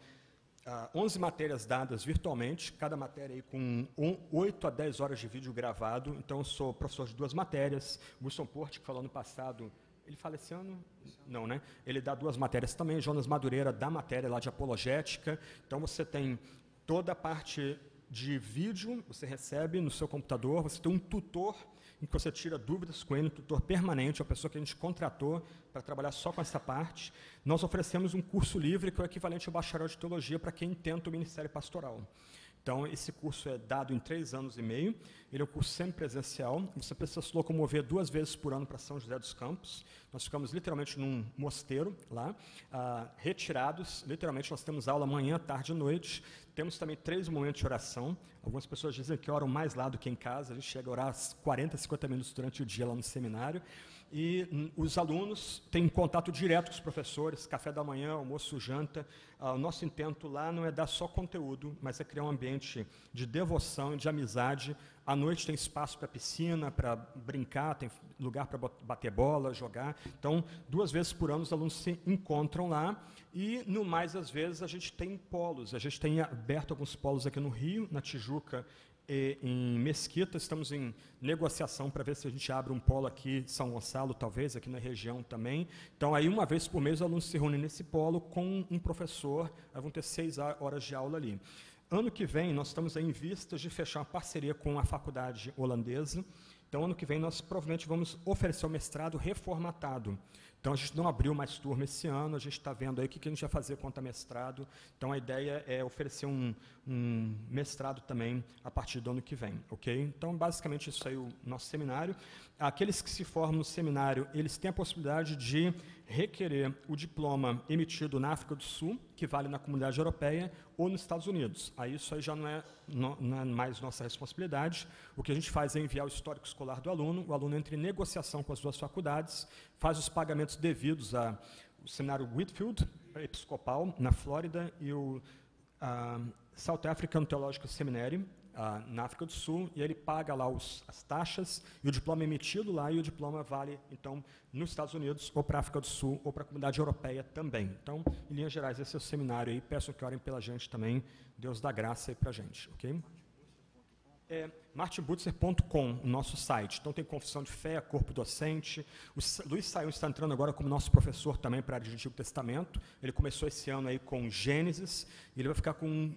11 matérias dadas virtualmente, cada matéria aí com 8 a 10 horas de vídeo gravado, então eu sou professor de 2 matérias, Wilson Porte, que falou no passado, ele fala esse ano? Não, né? Ele dá 2 matérias também, Jonas Madureira dá matéria lá de apologética, então você tem toda a parte de vídeo, você recebe no seu computador, você tem um tutor em que você tira dúvidas com ele, um tutor permanente, uma pessoa que a gente contratou para trabalhar só com essa parte. Nós oferecemos um curso livre que é o equivalente ao bacharel de teologia para quem tenta o ministério pastoral. Então, esse curso é dado em 3 anos e meio, ele é um curso semipresencial, você precisa se locomover 2 vezes por ano para São José dos Campos, nós ficamos literalmente num mosteiro lá, retirados, literalmente nós temos aula manhã, tarde e noite, temos também 3 momentos de oração, algumas pessoas dizem que oram mais lá do que em casa, a gente chega a orar 40, 50 minutos durante o dia lá no seminário, e os alunos têm contato direto com os professores, café da manhã, almoço, janta. O nosso intento lá não é dar só conteúdo, mas é criar um ambiente de devoção e de amizade. À noite tem espaço para piscina, para brincar, tem lugar para bater bola, jogar. Então, 2 vezes por ano os alunos se encontram lá e, no mais, às vezes, a gente tem polos. A gente tem aberto alguns polos aqui no Rio, na Tijuca, e em Mesquita, estamos em negociação para ver se a gente abre um polo aqui em São Gonçalo, talvez, aqui na região também. Então, aí, uma vez por mês, os alunos se reúnem nesse polo com um professor, aí vão ter 6 horas de aula ali. Ano que vem, nós estamos aí em vistas de fechar uma parceria com a faculdade holandesa. Então, ano que vem, nós provavelmente vamos oferecer o mestrado reformatado. Então, a gente não abriu mais turma esse ano, a gente está vendo aí o que a gente vai fazer quanto a mestrado. Então, a ideia é oferecer um mestrado também a partir do ano que vem, ok? Então, basicamente, isso aí é o nosso seminário. Aqueles que se formam no seminário, eles têm a possibilidade de requerer o diploma emitido na África do Sul, que vale na Comunidade Europeia, ou nos Estados Unidos. Aí isso aí já não é mais nossa responsabilidade. O que a gente faz é enviar o histórico escolar do aluno, o aluno entra em negociação com as 2 faculdades, faz os pagamentos devidos ao seminário Whitfield, episcopal, na Flórida, e o South African Theological Seminary, na África do Sul, e ele paga lá as taxas, e o diploma é emitido lá, e o diploma vale, então, nos Estados Unidos, ou para a África do Sul, ou para a Comunidade Europeia também. Então, em linhas gerais, esse é o seminário aí, peço que orem pela gente também, Deus dá graça aí para a gente, ok? martinbutzer.com, o nosso site. Então, tem confissão de fé, corpo docente. O Luiz Saião está entrando agora como nosso professor também para a área de Antigo Testamento. Ele começou esse ano aí com Gênesis, e ele vai ficar com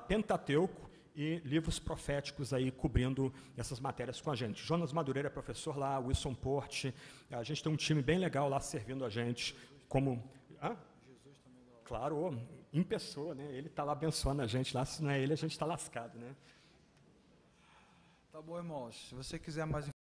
Pentateuco, e livros proféticos aí cobrindo essas matérias com a gente. Jonas Madureira é professor lá, Wilson Porte, a gente tem um time bem legal lá servindo a gente, como... Jesus também. Claro, em pessoa, né? Ele está lá abençoando a gente lá, se não é ele, a gente está lascado, né? Tá bom, irmãos. Se você quiser mais